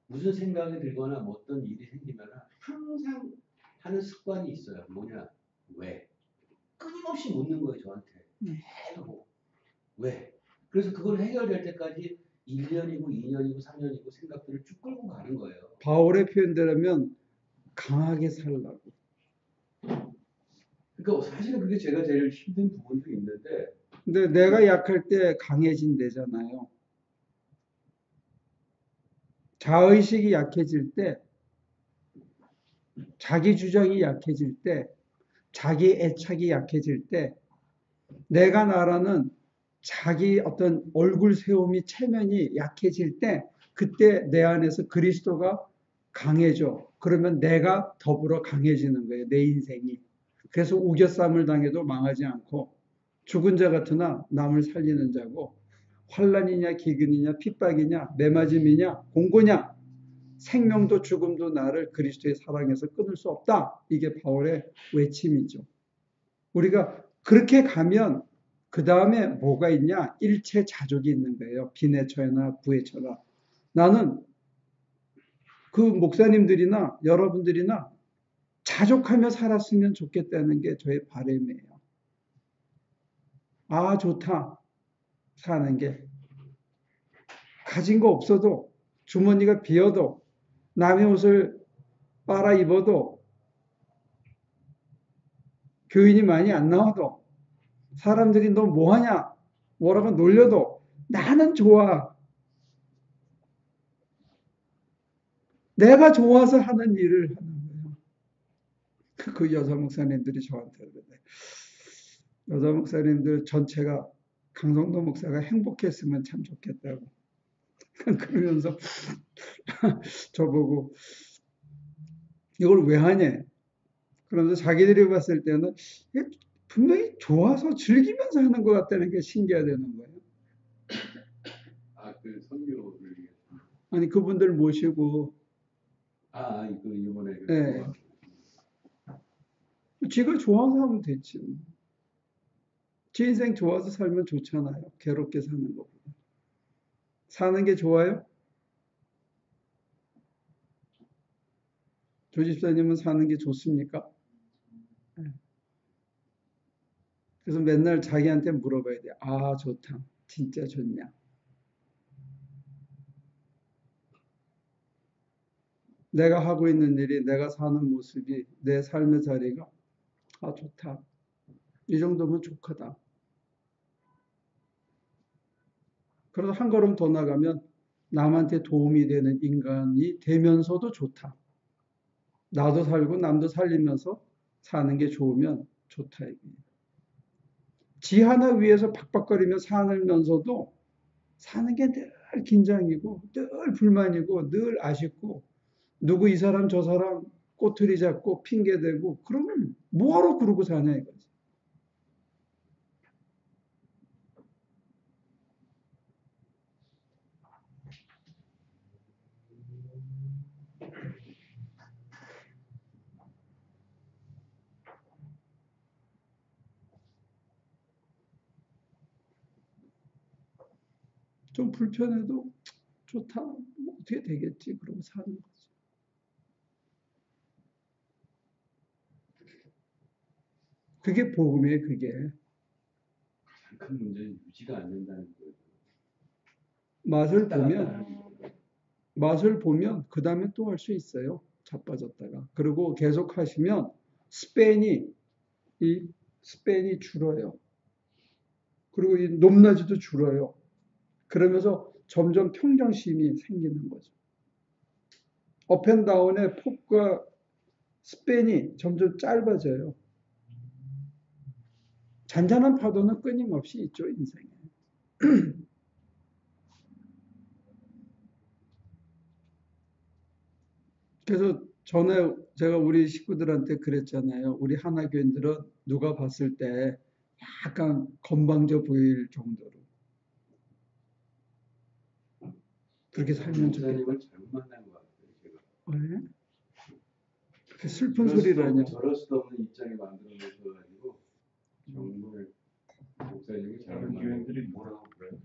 무슨 생각이 들거나 뭐 어떤 일이 생기면 항상 하는 습관이 있어요. 뭐냐? 왜? 끊임없이 묻는 거예요, 저한테. 계속. 왜? 그래서 그걸 해결될 때까지 1년이고 2년이고 3년이고 생각들을 쭉 끌고 가는 거예요. 바울의 표현대로면 강하게 살라고. 그러니까 사실은 그게 제가 제일 힘든 부분도 있는데 근데 내가 약할 때 강해진대잖아요. 자의식이 약해질 때, 자기 주장이 약해질 때, 자기 애착이 약해질 때, 내가 나라는 자기 어떤 얼굴 세움이 체면이 약해질 때, 그때 내 안에서 그리스도가 강해져. 그러면 내가 더불어 강해지는 거예요. 내 인생이. 그래서 우겨쌈을 당해도 망하지 않고 죽은 자 같으나 남을 살리는 자고 환난이냐 기근이냐 핍박이냐 매맞음이냐 공고냐 생명도 죽음도 나를 그리스도의 사랑에서 끊을 수 없다. 이게 바울의 외침이죠. 우리가 그렇게 가면 그 다음에 뭐가 있냐? 일체 자족이 있는 거예요. 빈해처나 부해처나. 나는 그 목사님들이나 여러분들이나 자족하며 살았으면 좋겠다는 게 저의 바람이에요. 아, 좋다. 사는 게. 가진 거 없어도, 주머니가 비어도, 남의 옷을 빨아 입어도, 교인이 많이 안 나와도, 사람들이 너 뭐하냐? 뭐라고 놀려도 나는 좋아. 내가 좋아서 하는 일을 하는 거예요. 그 여자 목사님들이 저한테 그러는데, 여자 목사님들 전체가 강성도 목사가 행복했으면 참 좋겠다고 그러면서 저보고 이걸 왜 하냐? 그러면서 자기들이 봤을 때는 분명히 좋아서 즐기면서 하는 것 같다는 게 신기하다는 거예요. 그 선교를 아니 그분들 모시고 이거 이번에 네. 지가 좋아서 하면 됐지. 지 인생 좋아서 살면 좋잖아요. 괴롭게 사는 것보다. 사는 게 좋아요? 조 집사님은 사는 게 좋습니까? 그래서 맨날 자기한테 물어봐야 돼. 아, 좋다. 진짜 좋냐? 내가 하고 있는 일이, 내가 사는 모습이, 내 삶의 자리가, 아, 좋다. 이 정도면 좋거다. 그래서 한 걸음 더 나가면 남한테 도움이 되는 인간이 되면서도 좋다. 나도 살고 남도 살리면서 사는 게 좋으면 좋다. 지 하나 위해서 박박거리며 살면서도 사는 게 늘 긴장이고 늘 불만이고 늘 아쉽고 누구 이 사람 저 사람 꼬투리 잡고 핑계대고 그러면 뭐하러 그러고 사냐 이거지. 좀 불편해도 좋다. 뭐 어떻게 되겠지. 그러고 사는 거지. 그게 복음이에요. 그게. 가장 큰 문제는 유지가 안 된다는 거예요. 맛을 보면 그 다음에 또 할 수 있어요. 자빠졌다가. 그리고 계속 하시면 스팬이 줄어요. 그리고 이 높낮이도 줄어요. 그러면서 점점 평정심이 생기는 거죠. 업앤다운의 폭과 스팬이 점점 짧아져요. 잔잔한 파도는 끊임없이 있죠, 인생에. 그래서 전에 제가 우리 식구들한테 그랬잖아요. 우리 하나교인들은 누가 봤을 때 약간 건방져 보일 정도로 그렇게 살면 좋겠다. 목사님을 잘못 만난 것 같아요, 제가. 왜? 그렇게 슬픈 소리라뇨. 저럴 수도 없는 입장에 만들어내셔가지고 정말 목사님이 잘못 다른 만난 교인들이 뭐라고 그래요?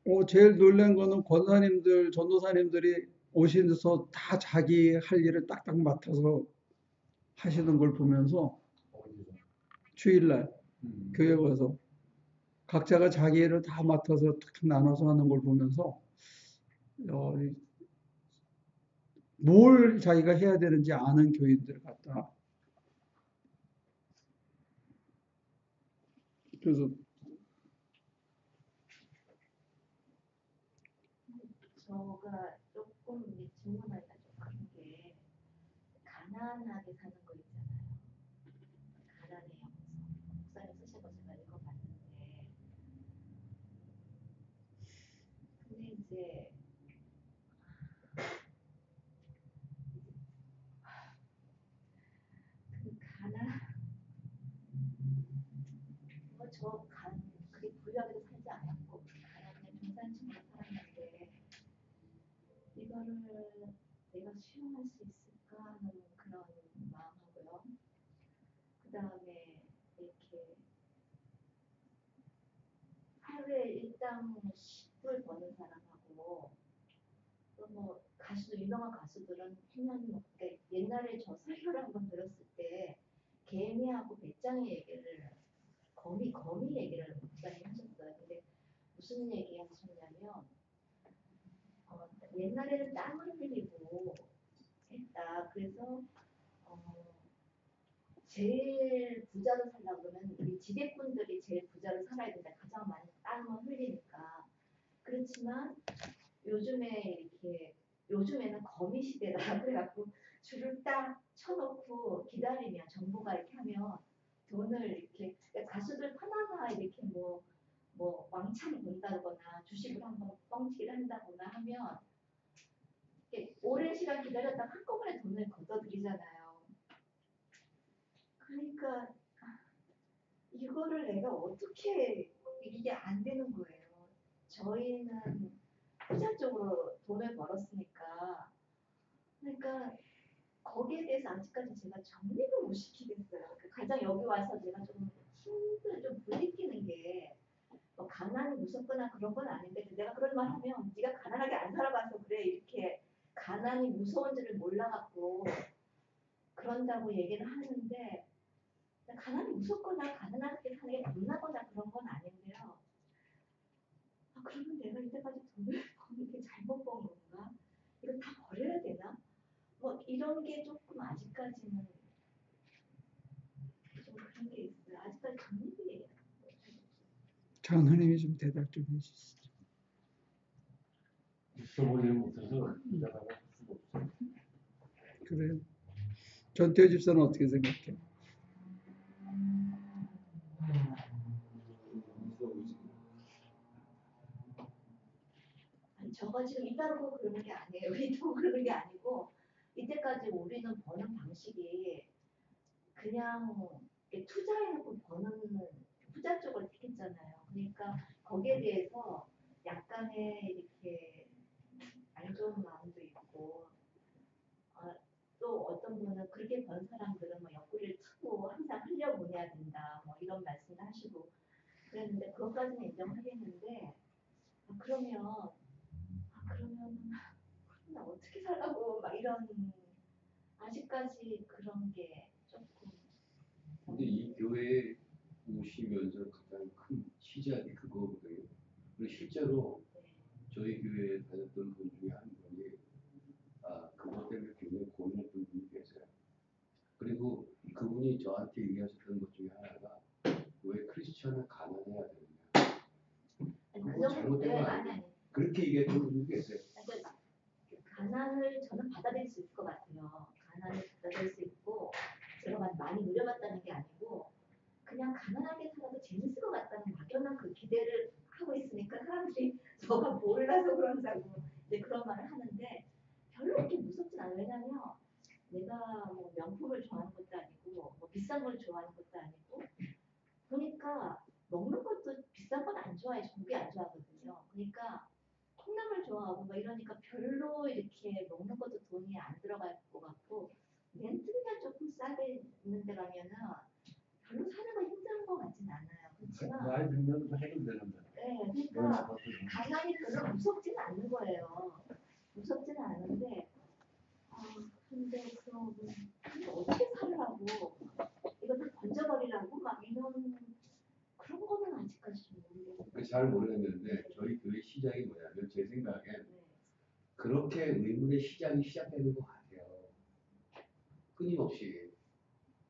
우리 제일 놀란 거는 권사님들, 전도사님들이 오시면서 다 자기 할 일을 딱딱 맡아서 하시는 걸 보면서 주일날 교회 와서 각자가 자기 일을 다 맡아서 탁 나눠서 하는 걸 보면서 뭘 자기가 해야 되는지 아는 교인들 같다. 그래서 저가 조금 이제 질문하기가 좀 그런 게 가난하게 사는 거 있잖아요. 가난해요. 목사님 쓰신 거 제가 읽어봤는데 근데 이제 그 가난 그게 부유하게 살지 않았고 가난한 중산층으로 살았는데 이거를 내가 수용할 수 있을까 하는 그런 마음하고요. 것처럼. 그 다음에 이렇게 하루에 일당 10불 버는 사람하고 또 뭐 가수도 유명한 가수들은 해년 뭐 그러니까 옛날에 저 설교를 한번 들었을 때 개미하고 배짱이 얘기를 거미 얘기를 목사님 하셨어요. 근데 무슨 얘기 하셨냐면 옛날에는 땀을 흘리고 했다. 그래서 제일 부자로 살려고 그러면 우리 지대꾼들이 제일 부자로 살아야 된다. 가장 많이 땀을 흘리니까. 그렇지만 요즘에는 거미 시대다. 그래갖고 줄을 딱 쳐놓고 기다리면 정부가 이렇게 하면 돈을 이렇게 그러니까 가수들 하나하나 이렇게 뭐 왕창 본다거나 주식을 한번 뻥튀기를 한다거나 하면 이렇게 오랜 시간 기다렸다가 한꺼번에 돈을 걷어들이잖아요. 그러니까 이거를 내가 어떻게 이게 안 되는 거예요. 저희는 투자 쪽으로 돈을 벌었으니까 그러니까 거기에 대해서 아직까지 제가 정립을 못 시키겠어요. 가장 여기 와서 제가 좀 힘을 좀 부딪히는 게 뭐 가난이 무섭거나 그런 건 아닌데 내가 그런 말 하면 네가 가난하게 안 살아봐서 그래 이렇게 가난이 무서운지를 몰라갖고 그런다고 얘기를 하는데 가난이 무섭거나 가난하게 사는 게 겁나거나 그런 건 아닌데요. 그러면 내가 이때까지 돈을 버는 게 잘못 번 건가? 이거 다 버려야 되나? 뭐 이런 게 조금 아직까지는 좀 그런 게 있어요. 아직까지 정립이 장로님이 좀 대답 좀 해주시죠. 있어보지를 못해서 이자라고 할 수가 없어요. 그래요. 전태호 집사는 어떻게 생각해? 아니 저가 지금 이따르고 그러는 게 아니에요. 우리도 그러는 게 아니고 이때까지 우리는 버는 방식이 그냥 투자해놓고 버는 투자 쪽을 택했잖아요. 그러니까 거기에 대해서 약간의 이렇게 안 좋은 마음도 있고 또 어떤 분은 그렇게 번 사람들은 뭐 옆구리를 트고 항상 흘려보내야 된다 뭐 이런 말씀도 하시고 그랬는데 그것까지는 인정하겠는데 그러면 나 어떻게 살라고 막 이런 아직까지 그런 게 조금 근데 이 교회에 오시면서 가장 큰 시작이 그거거든요. 그리고 실제로 저희 교회에 다녔던 분 중에 한 분이 그것 때문에 굉장히 고민했던 분이 계세요. 그리고 그분이 저한테 얘기하셨던 것 중에 하나가 왜 크리스천은 가난해야 되느냐. 그거 잘못된 거 아니에요. 그렇게 얘기했던 분이 계세요. 그러니까 가난을 저는 받아들일 수 있을 것 같아요. 가난을 받아들일 수 있고 제가 많이 누려봤다는 게 아니고 그냥 가난하게 살아도 재밌을 것 같다는 막연한 그 기대를 하고 있으니까 사람들이 저가 몰라서 그런다고 이제 그런 말을 하는데 별로 그렇게 무섭진 않아요. 왜냐면 내가 뭐 명품을 좋아하는 것도 아니고 뭐 비싼 걸 좋아하는 것도 아니고 그러니까 먹는 것도 비싼 건 안 좋아해. 고기 안 좋아하거든요. 그러니까 콩나물 좋아하고 뭐 이러니까 별로 이렇게 먹는 것도 돈이 안 들어갈 것 같고 렌트비가 조금 싸게 있는 데 가면은 별로 사는 거 힘든 것 같진 않아요. 그렇지만 나이 들면 해결되는데. 네, 그러니까 가난이 별로 무섭지는 않는 거예요. 무섭지는 않은데 근데 그럼 어떻게 살으라고 이거 다 던져버리라고 막 이런 그런 거는 아직까지 좀 모르겠어요. 잘 모르겠는데 저희 교회 시작이 뭐냐면 제 생각엔 네. 그렇게 의문의 시작이 시작되는 것 같아요. 끊임없이.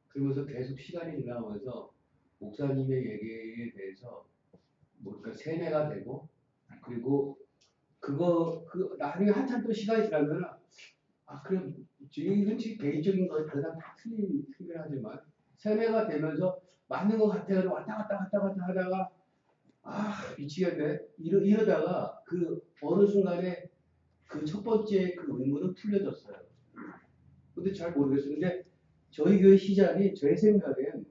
그러면서 계속 시간이 지나면서 목사님의 얘기에 대해서 뭔가 세뇌가 되고 그리고 나중에 한참 또 시간이 지나면 그럼 이건 개인적인 거에 다른 사람 다 틀리긴 하지만 세뇌가 되면서 맞는 것 같아서 왔다 갔다 하다가 미치겠네 이러다가 그 어느 순간에 그 첫 번째 그 의문은 풀려졌어요. 근데 잘 모르겠어요. 근데 저희 교회 시작이 제 생각엔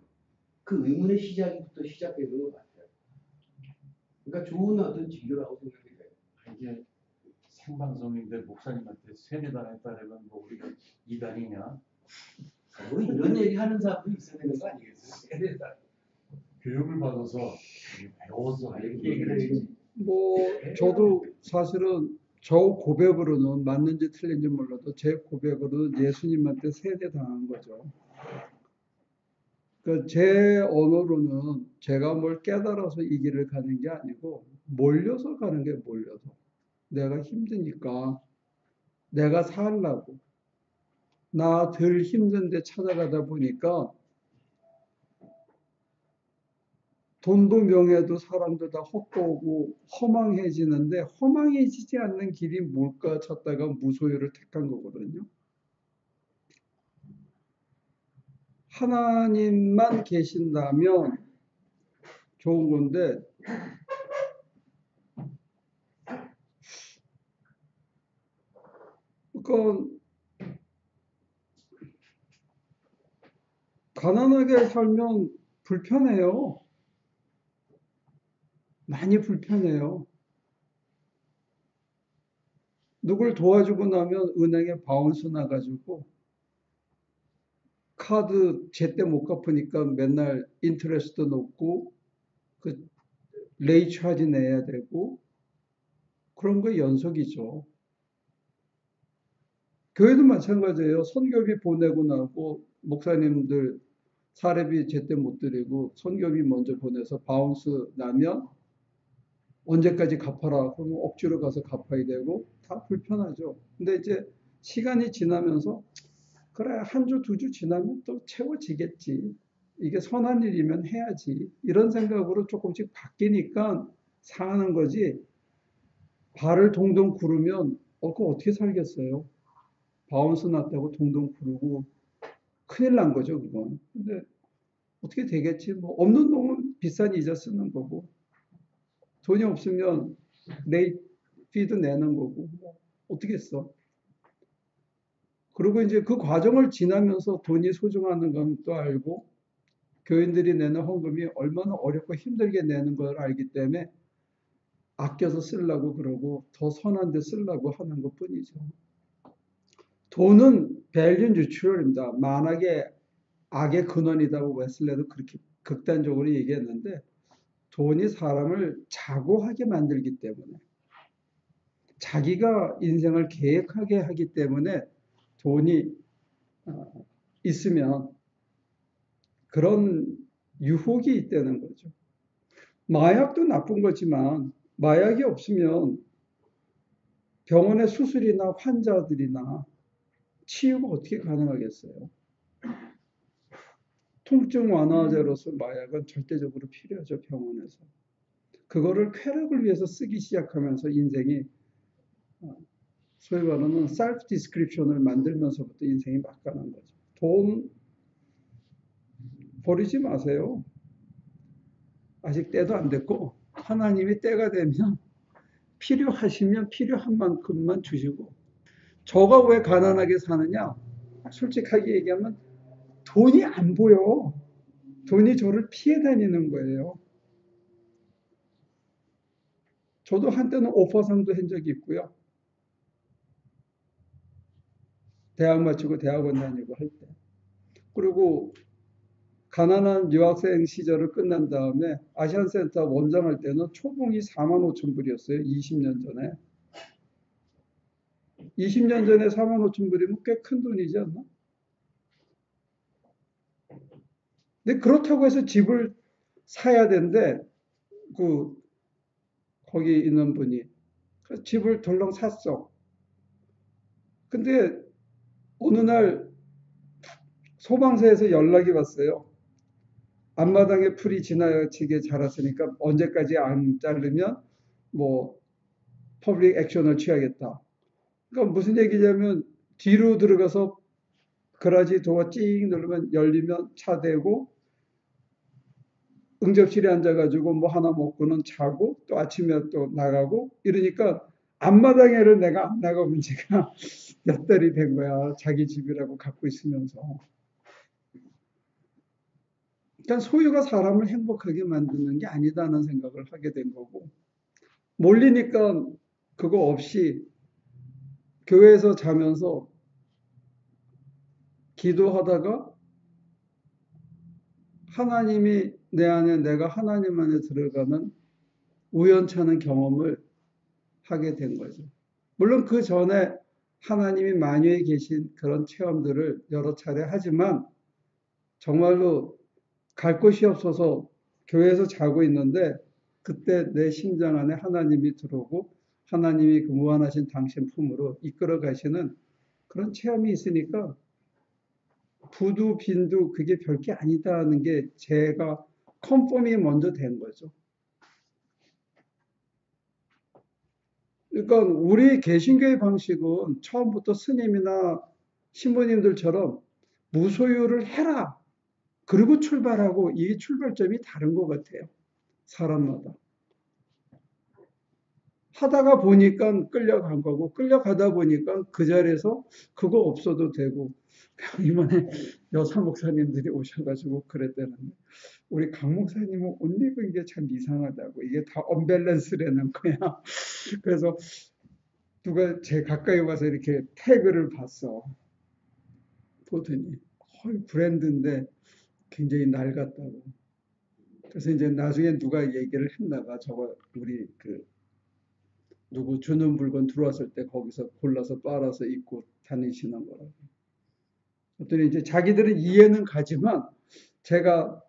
그 의문의 시작부터 시작되는 것 같아요. 그러니까 좋은 어떤 징조라고 생각이 돼요. 이게 생방송인데 목사님한테 세뇌당했다 그러면 뭐 우리가 이단이냐? 뭐 이런 얘기 하는 사람도 있어야 되는 거 아니겠어요? 교육을 받아서 배워서 이렇게 얘기를 해야지. 뭐 저도 사실은 저 고백으로는 맞는지 틀린지 몰라도 제 고백으로는 예수님한테 세대당한 거죠. 그 제 언어로는 제가 뭘 깨달아서 이 길을 가는 게 아니고 몰려서 가는 게 몰려서. 내가 힘드니까 내가 살라고. 나 덜 힘든데 찾아가다 보니까 돈도 명예도 사람도 다 헛되고 허망해지는데 허망해지지 않는 길이 뭘까 찾다가 무소유를 택한 거거든요. 하나님만 계신다면 좋은 건데 그러니까 가난하게 살면 불편해요. 많이 불편해요. 누굴 도와주고 나면 은행에 바운스 나가지고 카드 제때 못 갚으니까 맨날 인터레스트 높고 그 레이 차지 내야 되고 그런 거 연속이죠. 교회도 마찬가지예요. 선교비 보내고 나고 목사님들 사례비 제때 못 드리고 선교비 먼저 보내서 바운스 나면 언제까지 갚아라. 그러면 억지로 가서 갚아야 되고 다 불편하죠. 근데 이제 시간이 지나면서 그래 한 주, 두 주 지나면 또 채워지겠지. 이게 선한 일이면 해야지. 이런 생각으로 조금씩 바뀌니까 사는 거지. 발을 동동 구르면 그거 어떻게 살겠어요? 바운스 났다고 동동 구르고 큰일 난 거죠, 그건. 근데 어떻게 되겠지? 뭐 없는 놈은 비싼 이자 쓰는 거고 돈이 없으면 레이 피도 내는 거고 뭐 어떻게 써? 그리고 이제 그 과정을 지나면서 돈이 소중한 건 또 알고 교인들이 내는 헌금이 얼마나 어렵고 힘들게 내는 걸 알기 때문에 아껴서 쓰려고 그러고 더 선한 데 쓰려고 하는 것 뿐이죠. 돈은 밸류 뉴트럴입니다. 만약에 악의 근원이다고 웨슬레도 그렇게 극단적으로 얘기했는데 돈이 사람을 자고하게 만들기 때문에 자기가 인생을 계획하게 하기 때문에 돈이 있으면 그런 유혹이 있다는 거죠. 마약도 나쁜 거지만 마약이 없으면 병원의 수술이나 환자들이나 치유가 어떻게 가능하겠어요? 통증 완화제로서 마약은 절대적으로 필요하죠, 병원에서. 그거를 쾌락을 위해서 쓰기 시작하면서 인생이 소위 말하는 셀프 디스크립션을 만들면서부터 인생이 막가는 거죠. 돈 버리지 마세요. 아직 때도 안 됐고 하나님이 때가 되면 필요하시면 필요한 만큼만 주시고 저가 왜 가난하게 사느냐? 솔직하게 얘기하면 돈이 안 보여. 돈이 저를 피해 다니는 거예요. 저도 한때는 오퍼상도 한 적이 있고요. 대학 마치고 대학원 다니고 할 때. 그리고 가난한 유학생 시절을 끝난 다음에 아시안센터 원장할 때는 초봉이 45,000불이었어요. 20년 전에. 20년 전에 45,000불이면 꽤 큰 돈이지 않나? 근데 그렇다고 해서 집을 사야 되는데 거기 있는 분이 집을 덜렁 샀어. 근데 어느 날 소방서에서 연락이 왔어요. 앞마당에 풀이 지나치게 자랐으니까 언제까지 안 자르면 뭐 퍼블릭 액션을 취하겠다. 그러니까 무슨 얘기냐면 뒤로 들어가서 그라지 도어 찡 누르면 열리면 차 대고 응접실에 앉아가지고 뭐 하나 먹고는 자고 또 아침에 또 나가고 이러니까 앞마당에를 내가 안 나가본 지가 몇 달이 된 거야. 자기 집이라고 갖고 있으면서. 그러니까 소유가 사람을 행복하게 만드는 게 아니다는 생각을 하게 된 거고 몰리니까 그거 없이 교회에서 자면서 기도하다가 하나님이 내 안에, 내가 하나님 안에 들어가는 우연찮은 경험을 하게 된 거죠. 물론 그 전에 하나님이 만유에 계신 그런 체험들을 여러 차례 하지만 정말로 갈 곳이 없어서 교회에서 자고 있는데 그때 내 심장 안에 하나님이 들어오고 하나님이 그 무한하신 당신 품으로 이끌어 가시는 그런 체험이 있으니까 부도 빈도 그게 별게 아니다는 게 제가 컨펌이 먼저 된 거죠. 그러니까 우리 개신교의 방식은 처음부터 스님이나 신부님들처럼 무소유를 해라. 그리고 출발하고 이게 출발점이 다른 것 같아요. 사람마다. 하다가 보니까 끌려간 거고 끌려가다 보니까 그 자리에서 그거 없어도 되고 이번에 여사 목사님들이 오셔가지고 그랬다는데 우리 강 목사님은 옷 입은 게 참 이상하다고 이게 다 언밸런스라는 거야. 그래서 누가 제 가까이 와서 이렇게 태그를 봤어. 보더니 브랜드인데 굉장히 낡았다고. 그래서 이제 나중에 누가 얘기를 했나 봐. 저거 우리 그 누구 주는 물건 들어왔을 때 거기서 골라서 빨아서 입고 다니시는 거라고. 그랬더니 이제 자기들은 이해는 가지만 제가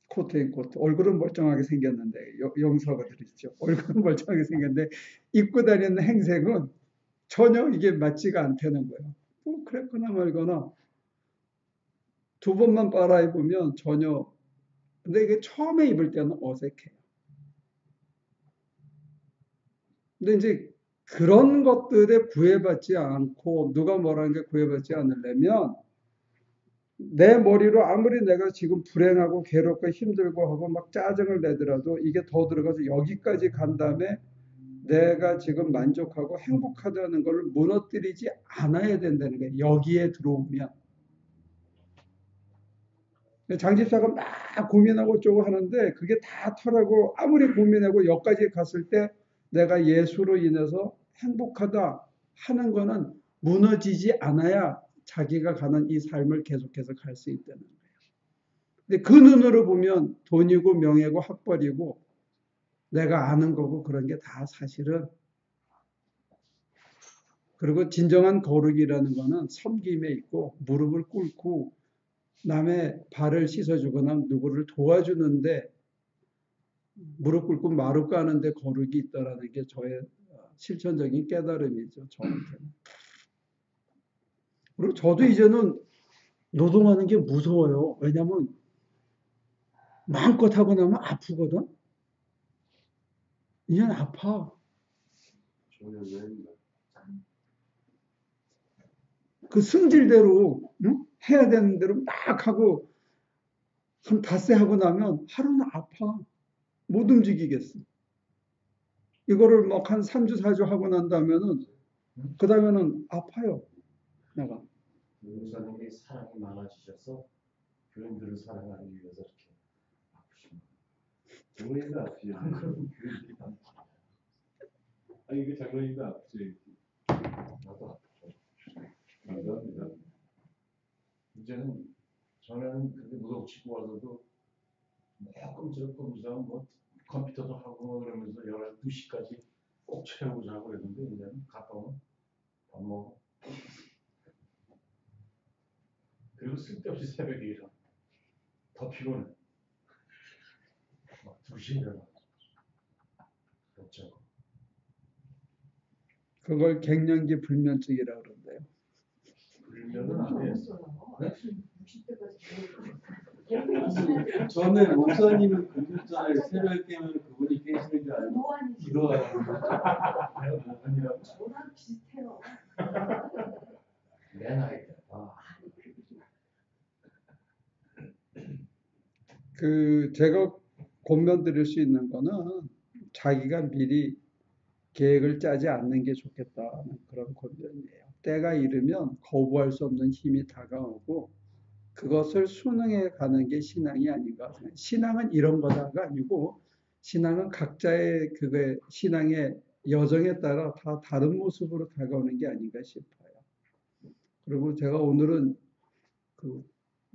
코트 앤 코트 얼굴은 멀쩡하게 생겼는데 영사가들 있죠. 얼굴은 멀쩡하게 생겼는데 입고 다니는 행색은 전혀 이게 맞지가 않다는 거예요. 뭐 그랬거나 말거나 두 번만 빨아 입으면 전혀 근데 이게 처음에 입을 때는 어색해요. 근데 이제 그런 것들에 구애받지 않고 누가 뭐라는 게 구애받지 않으려면 내 머리로 아무리 내가 지금 불행하고 괴롭고 힘들고 하고 막 짜증을 내더라도 이게 더 들어가서 여기까지 간 다음에 내가 지금 만족하고 행복하다는 걸 무너뜨리지 않아야 된다는 거예요. 여기에 들어오면. 장집사가 막 고민하고 어쩌고 하는데 그게 다 털하고 아무리 고민하고 여기까지 갔을 때 내가 예수로 인해서 행복하다 하는 거는 무너지지 않아야 자기가 가는 이 삶을 계속해서 갈 수 있다는 거예요. 근데 그 눈으로 보면 돈이고 명예고 학벌이고 내가 아는 거고 그런 게 다 사실은 그리고 진정한 거룩이라는 거는 섬김에 있고 무릎을 꿇고 남의 발을 씻어주거나 누구를 도와주는데 무릎 꿇고 마루 까는데 거룩이 있다라는 게 저의 실천적인 깨달음이죠. 저한테는. 그리고 저도 이제는 노동하는 게 무서워요. 왜냐하면 마음껏 하고 나면 아프거든. 이제는 아파. 그 승질대로 해야 되는 대로 막 하고 한 닷새 하고 나면 하루는 아파. 못 움직이겠어. 이거를 막 한 3주, 4주 하고 난다면은 그 다음에는 아파요. 내가. 목사님이 사랑이 많아지셔서 교인들을 사랑하기 위해서 이렇게 아프십니다. 장로님도 아프죠. 교인들이 다 아니 이게 장로님도 아프죠. 나도 아프죠. 감사합니다. 이제는 전에는 그렇게 무덤치고 와서도 꼼지락꼼지락 뭐 컴퓨터도 하고 뭐 그러면서 12시까지 꼭 채우고 자고 그랬는데 이제는 갔다 오면 밥 먹어. 그리고 쓸데없이 새벽에 일어. 더 피곤해. 막 2시에 일어나. 어쩌고. 그걸 갱년기 불면증이라고 그러는데요. 불면은 안 해. 60대까지 저는 목사님은 금요일날 새벽에 깨면 그분이 깨시는 줄 알고 노안이지. 기도하는 아니라 저랑 비슷해요. 내 나이 때. 제가 권면 드릴 수 있는 거는 자기가 미리 계획을 짜지 않는 게 좋겠다는 그런 권면이에요. 때가 이르면 거부할 수 없는 힘이 다가오고 그것을 순응해 가는 게 신앙이 아닌가. 신앙은 이런 거다가 아니고 신앙은 각자의 그게 신앙의 여정에 따라 다 다른 모습으로 다가오는 게 아닌가 싶어요. 그리고 제가 오늘은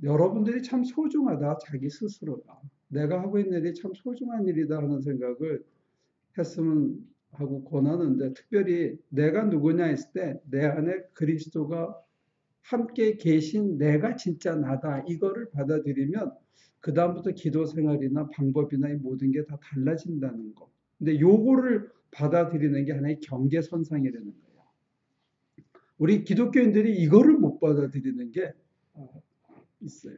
여러분들이 참 소중하다, 자기 스스로가. 내가 하고 있는 일이 참 소중한 일이다 하는 생각을 했으면 하고 권하는데, 특별히 내가 누구냐 했을 때 내 안에 그리스도가 함께 계신 내가 진짜 나다, 이거를 받아들이면 그다음부터 기도 생활이나 방법이나 이 모든 게 다 달라진다는 거. 근데 요거를 받아들이는 게 하나의 경계선상이라는 거예요. 우리 기독교인들이 이거를 못 받아들이는 게 있어요.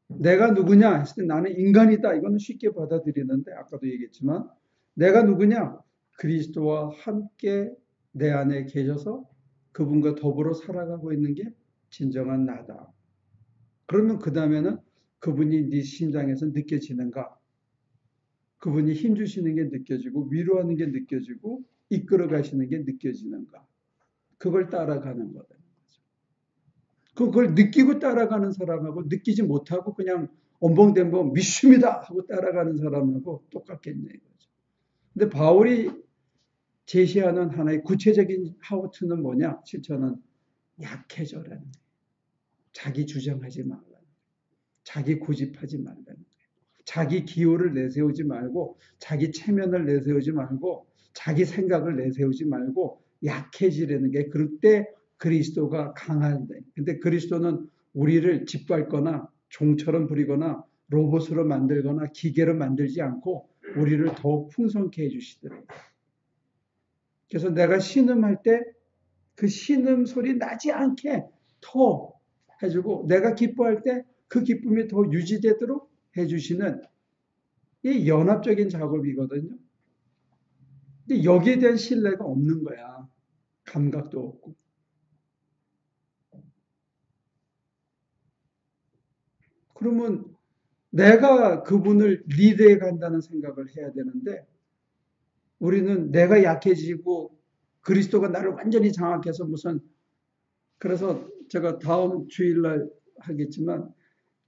내가 누구냐 했을 때 나는 인간이다. 이거는 쉽게 받아들이는데, 아까도 얘기했지만 내가 누구냐? 그리스도와 함께 내 안에 계셔서 그분과 더불어 살아가고 있는 게 진정한 나다. 그러면 그 다음에는 그분이 네 심장에서 느껴지는가? 그분이 힘주시는 게 느껴지고 위로하는 게 느껴지고 이끌어 가시는 게 느껴지는가? 그걸 따라가는 거다. 그걸 느끼고 따라가는 사람하고 느끼지 못하고 그냥 엄벙댐벙 믿습니다 하고 따라가는 사람하고 똑같겠냐 이거죠. 근데 바울이 제시하는 하나의 구체적인 하우투는 뭐냐? 실천은 약해져라는 거예요. 자기 주장하지 말라는 거예요. 자기 고집하지 말라는 거예요. 자기 기호를 내세우지 말고, 자기 체면을 내세우지 말고, 자기 생각을 내세우지 말고 약해지라는 게, 그때 그리스도가 강한데, 근데 그리스도는 우리를 짓밟거나 종처럼 부리거나 로봇으로 만들거나 기계로 만들지 않고 우리를 더욱 풍성케 해주시더래요. 그래서 내가 신음할 때 그 신음 소리 나지 않게 더 해주고, 내가 기뻐할 때 그 기쁨이 더 유지되도록 해주시는 이 연합적인 작업이거든요. 근데 여기에 대한 신뢰가 없는 거야. 감각도 없고. 그러면 내가 그분을 리드해 간다는 생각을 해야 되는데, 우리는 내가 약해지고 그리스도가 나를 완전히 장악해서 그래서 제가 다음 주일날 하겠지만,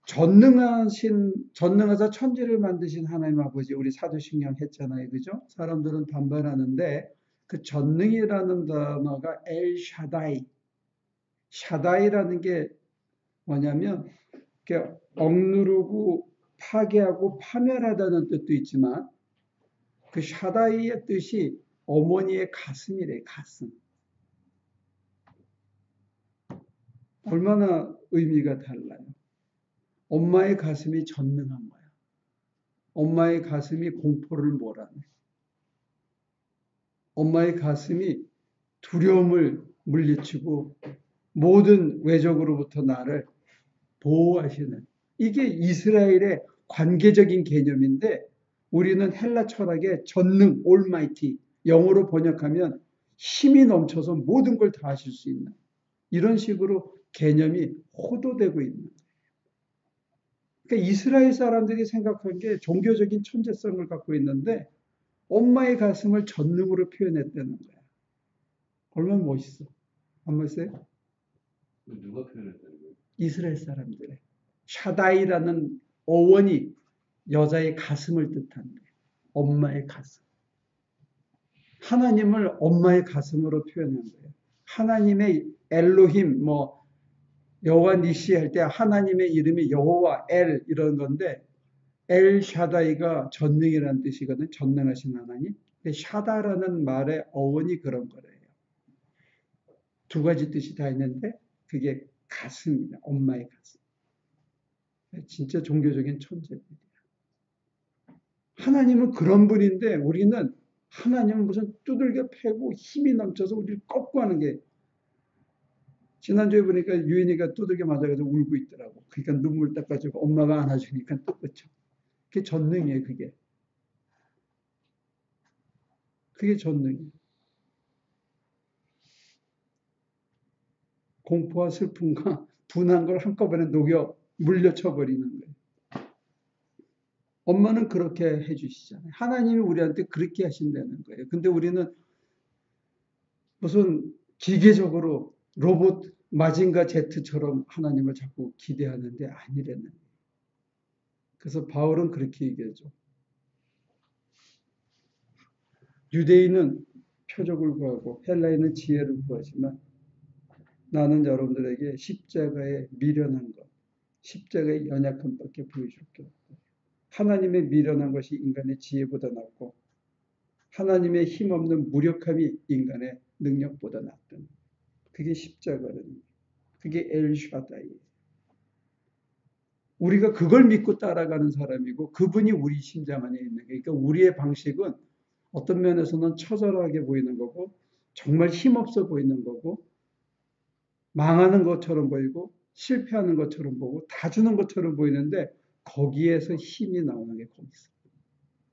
전능하사 천지를 만드신 하나님 아버지, 우리 사도신경 했잖아요. 그죠? 사람들은 반발하는데, 그 전능이라는 단어가 엘 샤다이. 샤다이라는 게 뭐냐면, 이렇게 억누르고 파괴하고 파멸하다는 뜻도 있지만, 그 샤다이의 뜻이 어머니의 가슴이래, 가슴. 얼마나 의미가 달라요. 엄마의 가슴이 전능한 거야. 엄마의 가슴이 공포를 몰아내. 엄마의 가슴이 두려움을 물리치고 모든 외적으로부터 나를 보호하시는, 이게 이스라엘의 관계적인 개념인데, 우리는 헬라 철학의 전능, 올마이티, 영어로 번역하면 힘이 넘쳐서 모든 걸 다 하실 수 있는, 이런 식으로 개념이 호도되고 있는 거예요. 그러니까 이스라엘 사람들이 생각한 게 종교적인 천재성을 갖고 있는데, 엄마의 가슴을 전능으로 표현했다는 거야. 얼마나 멋있어. 안 멋있어요? 누가 표현했다는 거예요? 이스라엘 사람들의. 샤다이라는 어원이 여자의 가슴을 뜻한대. 엄마의 가슴. 하나님을 엄마의 가슴으로 표현한 거예요. 하나님의 엘로힘, 여호와 니시 할 때 하나님의 이름이 여호와 엘 이런 건데, 엘 샤다이가 전능이라는 뜻이거든. 전능하신 하나님. 근데 샤다라는 말의 어원이 그런 거래요. 두 가지 뜻이 다 있는데 그게 가슴이야. 엄마의 가슴. 진짜 종교적인 천재들이야. 하나님은 그런 분인데, 우리는 하나님은 무슨 두들겨 패고 힘이 넘쳐서 우리를 꺾고 하는 게, 지난주에 보니까 유인이가 두들겨 맞아가지고 울고 있더라고. 그러니까 눈물 닦아주고 엄마가 안아주니까 또 그쳐. 그게 전능이에요. 그게 전능이에요. 공포와 슬픔과 분한 걸 한꺼번에 녹여 물려쳐버리는 거예요. 엄마는 그렇게 해주시잖아요. 하나님이 우리한테 그렇게 하신다는 거예요. 근데 우리는 무슨 기계적으로 로봇 마징가 제트처럼 하나님을 자꾸 기대하는데 아니라는 거예요. 그래서 바울은 그렇게 얘기하죠. 유대인은 표적을 구하고 헬라인은 지혜를 구하지만 나는 여러분들에게 십자가의 미련한 것, 십자가의 연약함밖에 보여줄 게 없고 하나님의 미련한 것이 인간의 지혜보다 낫고 하나님의 힘없는 무력함이 인간의 능력보다 낫던 그게 십자가는 그게 엘샤다이예요. 우리가 그걸 믿고 따라가는 사람이고 그분이 우리 심장 안에 있는 거예요. 그러니까 우리의 방식은 어떤 면에서는 처절하게 보이는 거고 정말 힘없어 보이는 거고 망하는 것처럼 보이고 실패하는 것처럼 보고 다 주는 것처럼 보이는데 거기에서 힘이 나오는 게 거기서.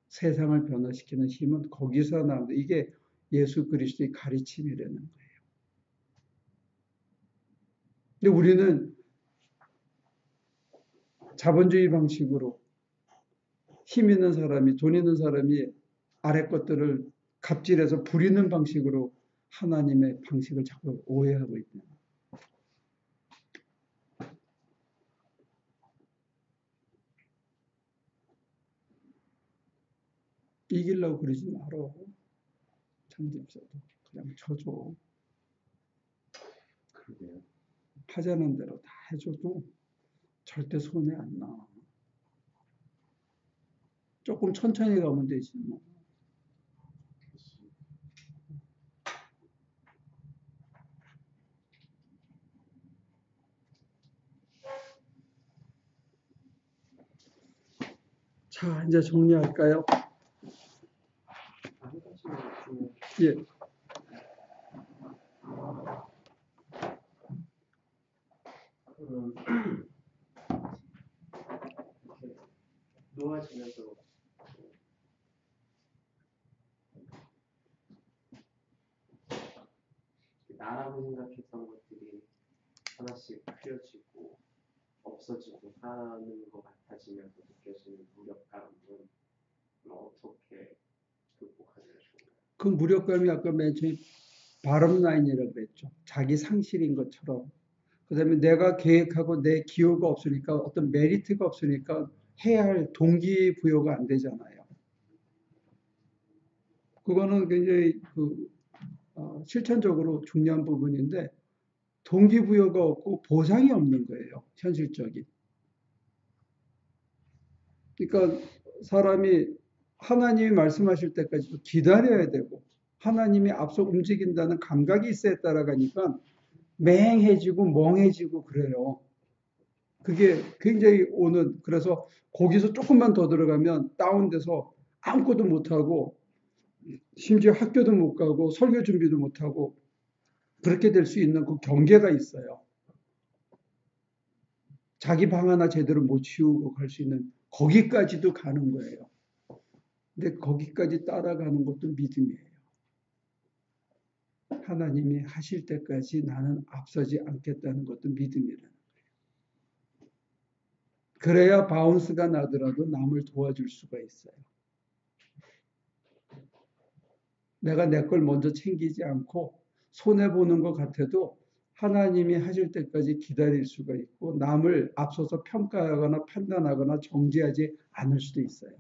세상을 변화시키는 힘은 거기서 나오는데 이게 예수 그리스도의 가르침이라는 거예요. 근데 우리는 자본주의 방식으로 힘 있는 사람이 돈 있는 사람이 아래 것들을 갑질해서 부리는 방식으로 하나님의 방식을 자꾸 오해하고 있다. 이기려고 그러지 말아. 참집사도 그냥 쳐줘. 그러게요. 하자는 대로 다 해줘도 절대 손해 안 나. 조금 천천히 가면 되지 뭐. 자, 이제 정리할까요? 한 가지만 좀 예. 이렇게 놓아지면서 나라고 생각했던 것들이 하나씩 흐려지고 없어지고 하는 것 같아지면서 느껴지는 무력감은 어떻게 극복하는 게 좋을까요? 그 무력감이 아까 맨 처음에 바람 라인이라고 그랬죠. 자기 상실인 것처럼. 그다음에 내가 계획하고 내 기여가 없으니까 어떤 메리트가 없으니까 해야 할 동기부여가 안 되잖아요. 그거는 굉장히 실천적으로 중요한 부분인데 동기부여가 없고 보상이 없는 거예요. 현실적인. 그러니까 사람이 하나님이 말씀하실 때까지도 기다려야 되고 하나님이 앞서 움직인다는 감각이 있어야 따라가니까 맹해지고 멍해지고 그래요. 그게 굉장히 오는 그래서 거기서 조금만 더 들어가면 다운돼서 아무것도 못하고 심지어 학교도 못 가고 설교 준비도 못하고 그렇게 될 수 있는 그 경계가 있어요. 자기 방 하나 제대로 못 치우고 갈 수 있는 거기까지도 가는 거예요. 근데 거기까지 따라가는 것도 믿음이에요. 하나님이 하실 때까지 나는 앞서지 않겠다는 것도 믿음이라는 거예요. 그래야 바운스가 나더라도 남을 도와줄 수가 있어요. 내가 내 걸 먼저 챙기지 않고 손해보는 것 같아도 하나님이 하실 때까지 기다릴 수가 있고 남을 앞서서 평가하거나 판단하거나 정죄하지 않을 수도 있어요.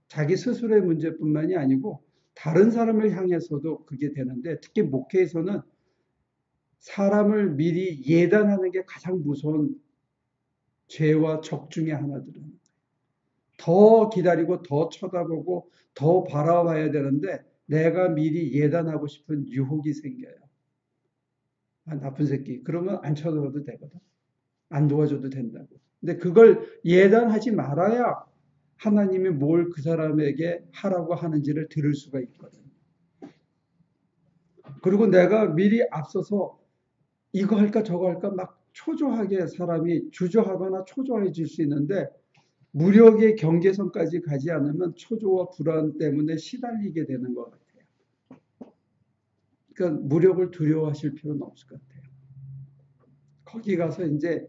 자기 스스로의 문제뿐만이 아니고 다른 사람을 향해서도 그게 되는데 특히 목회에서는 사람을 미리 예단하는 게 가장 무서운 죄와 적 중에 하나들은 더 기다리고 더 쳐다보고 더 바라봐야 되는데 내가 미리 예단하고 싶은 유혹이 생겨요. 아, 나쁜 새끼. 그러면 안 쳐다봐도 되거든. 안 도와줘도 된다고. 근데 그걸 예단하지 말아야 하나님이 뭘 그 사람에게 하라고 하는지를 들을 수가 있거든. 그리고 내가 미리 앞서서 이거 할까 저거 할까 막 초조하게 사람이 주저하거나 초조해질 수 있는데 무력의 경계선까지 가지 않으면 초조와 불안 때문에 시달리게 되는 것 같아요. 그러니까 무력을 두려워하실 필요는 없을 것 같아요. 거기 가서 이제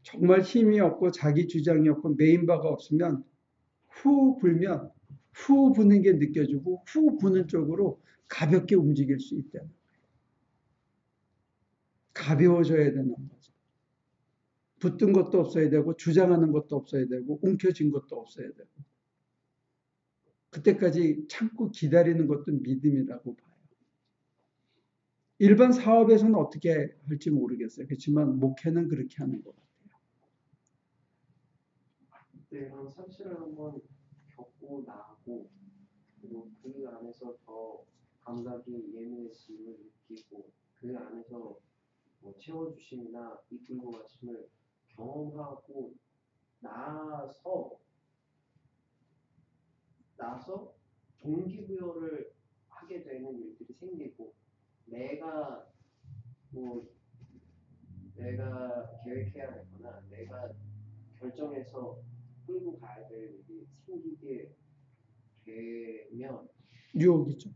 정말 힘이 없고 자기 주장이 없고 메인바가 없으면 후 불면 후 부는 게 느껴지고 후 부는 쪽으로 가볍게 움직일 수 있다. 가벼워져야 되는 거죠. 붙든 것도 없어야 되고 주장하는 것도 없어야 되고 움켜쥔 것도 없어야 되고 그때까지 참고 기다리는 것도 믿음이라고 봐요. 일반 사업에서는 어떻게 할지 모르겠어요. 그렇지만 목회는 그렇게 하는 것 같아요. 네, 그런 상실을 한번 겪고 나고 그리고 그 안에서 더 감각이 예민해짐을 느끼고 그 안에서 뭐 채워주심이나 이끌고 가심을 경험하고 나서 동기부여를 하게 되는 일들이 생기고 뭐 내가 계획해야 되거나 내가 결정해서 끌고 가야 될 일이 생기게 되면 유혹이죠.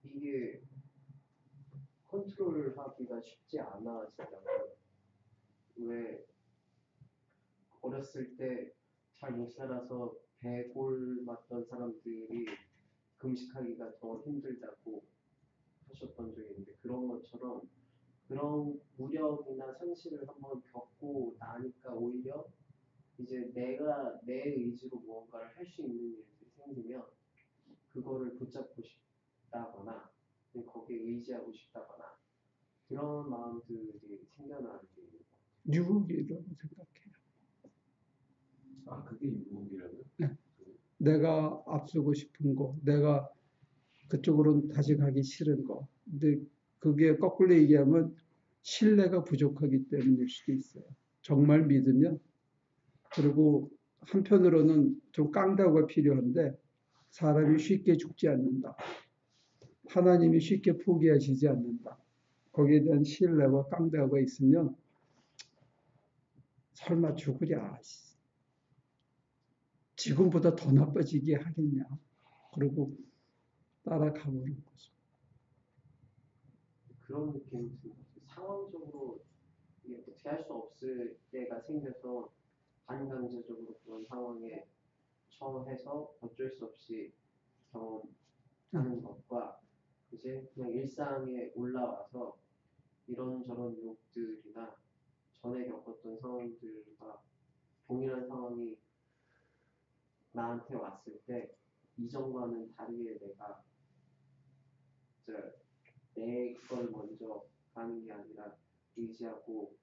이게 컨트롤하기가 쉽지 않아지더라고요. 왜 어렸을 때 잘 못 살아서 배골 맞던 사람들이 금식하기가 더 힘들다고 하셨던 적이 있는데 그런 것처럼 그런 무력이나 상실을 한번 겪고 나니까 오히려 이제 내가 내 의지로 무언가를 할 수 있는 일들이 생기면 그거를 붙잡고 싶다거나 거기에 의지하고 싶다거나 그런 마음들이 생겨나는 게 있는 것 같아요. 유혹이라고 생각해요. 아, 그게 유혹이라고요? 네. 내가 앞서고 싶은 거, 내가 그쪽으로는 다시 가기 싫은 거. 근데 그게 거꾸로 얘기하면 신뢰가 부족하기 때문일 수도 있어요. 정말 믿으면. 그리고 한편으로는 좀 깡다구가 필요한데 사람이 쉽게 죽지 않는다. 하나님이 쉽게 포기하시지 않는다. 거기에 대한 신뢰와 깡다구가 있으면 설마 죽으랴. 지금보다 더 나빠지게 하겠냐. 그리고 따라가보는 거죠. 그런 느낌이 드는 것 같아요. 상황적으로 이게 어떻게 할 수 없을 때가 생겨서 반강제적으로 그런 상황에 처해서 어쩔 수 없이 경험하는 것과 이제 그냥 일상에 올라와서 이런저런 유혹들이나 전에 겪었던 상황들과 동일한 상황이 나한테 왔을 때 이전과는 다르게 내가 내 걸 먼저 가는 게 아니라 의지하고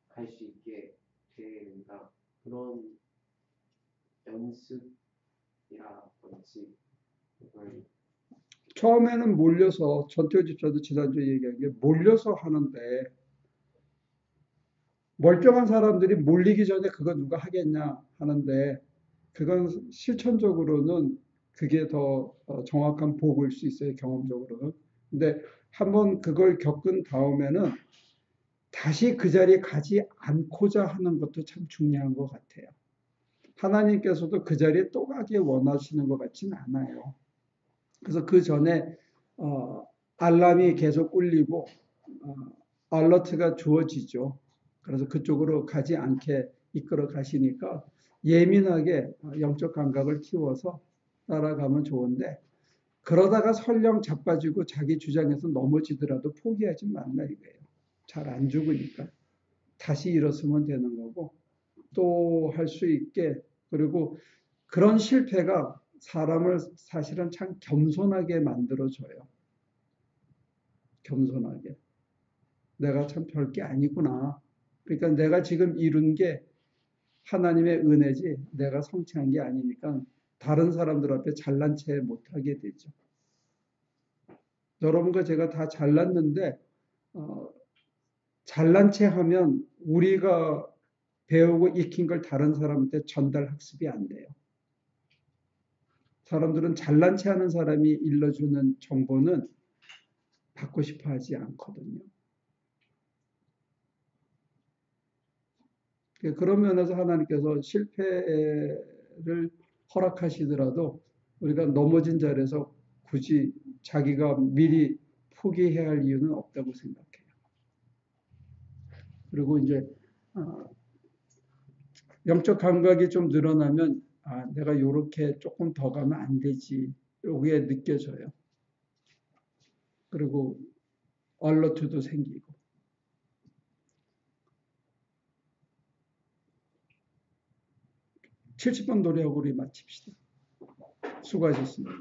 갈 수 있게 되는가 그런 연습이라든지 그걸 처음에는 몰려서 전태호 집사도 지난주에 얘기한 게 몰려서 하는데 멀쩡한 사람들이 몰리기 전에 그거 누가 하겠냐 하는데 그건 실천적으로는 그게 더 정확한 보고일 수 있어요. 경험적으로는. 근데 한번 그걸 겪은 다음에는 다시 그 자리에 가지 않고자 하는 것도 참 중요한 것 같아요. 하나님께서도 그 자리에 또 가길 원하시는 것 같지는 않아요. 그래서 그 전에 알람이 계속 울리고 알러트가 주어지죠. 그래서 그쪽으로 가지 않게 이끌어 가시니까 예민하게 영적 감각을 키워서 따라가면 좋은데 그러다가 설령 자빠지고 자기 주장에서 넘어지더라도 포기하지 말라 이거예요. 잘 안 죽으니까 다시 일어서면 되는 거고 또 할 수 있게 그리고 그런 실패가 사람을 사실은 참 겸손하게 만들어줘요. 겸손하게. 내가 참 별게 아니구나. 그러니까 내가 지금 이룬 게 하나님의 은혜지 내가 성취한 게 아니니까 다른 사람들 앞에 잘난 체 못하게 되죠. 여러분과 제가 다 잘났는데 잘난 체 하면 우리가 배우고 익힌 걸 다른 사람한테 전달 학습이 안 돼요. 사람들은 잘난 체 하는 사람이 일러주는 정보는 받고 싶어 하지 않거든요. 그런 면에서 하나님께서 실패를 허락하시더라도 우리가 넘어진 자리에서 굳이 자기가 미리 포기해야 할 이유는 없다고 생각해요. 그리고 이제 영적 감각이 좀 늘어나면 내가 이렇게 조금 더 가면 안 되지. 여기에 느껴져요. 그리고 얼러트도 생기고. 70번 노래하고 우리 마칩시다. 수고하셨습니다.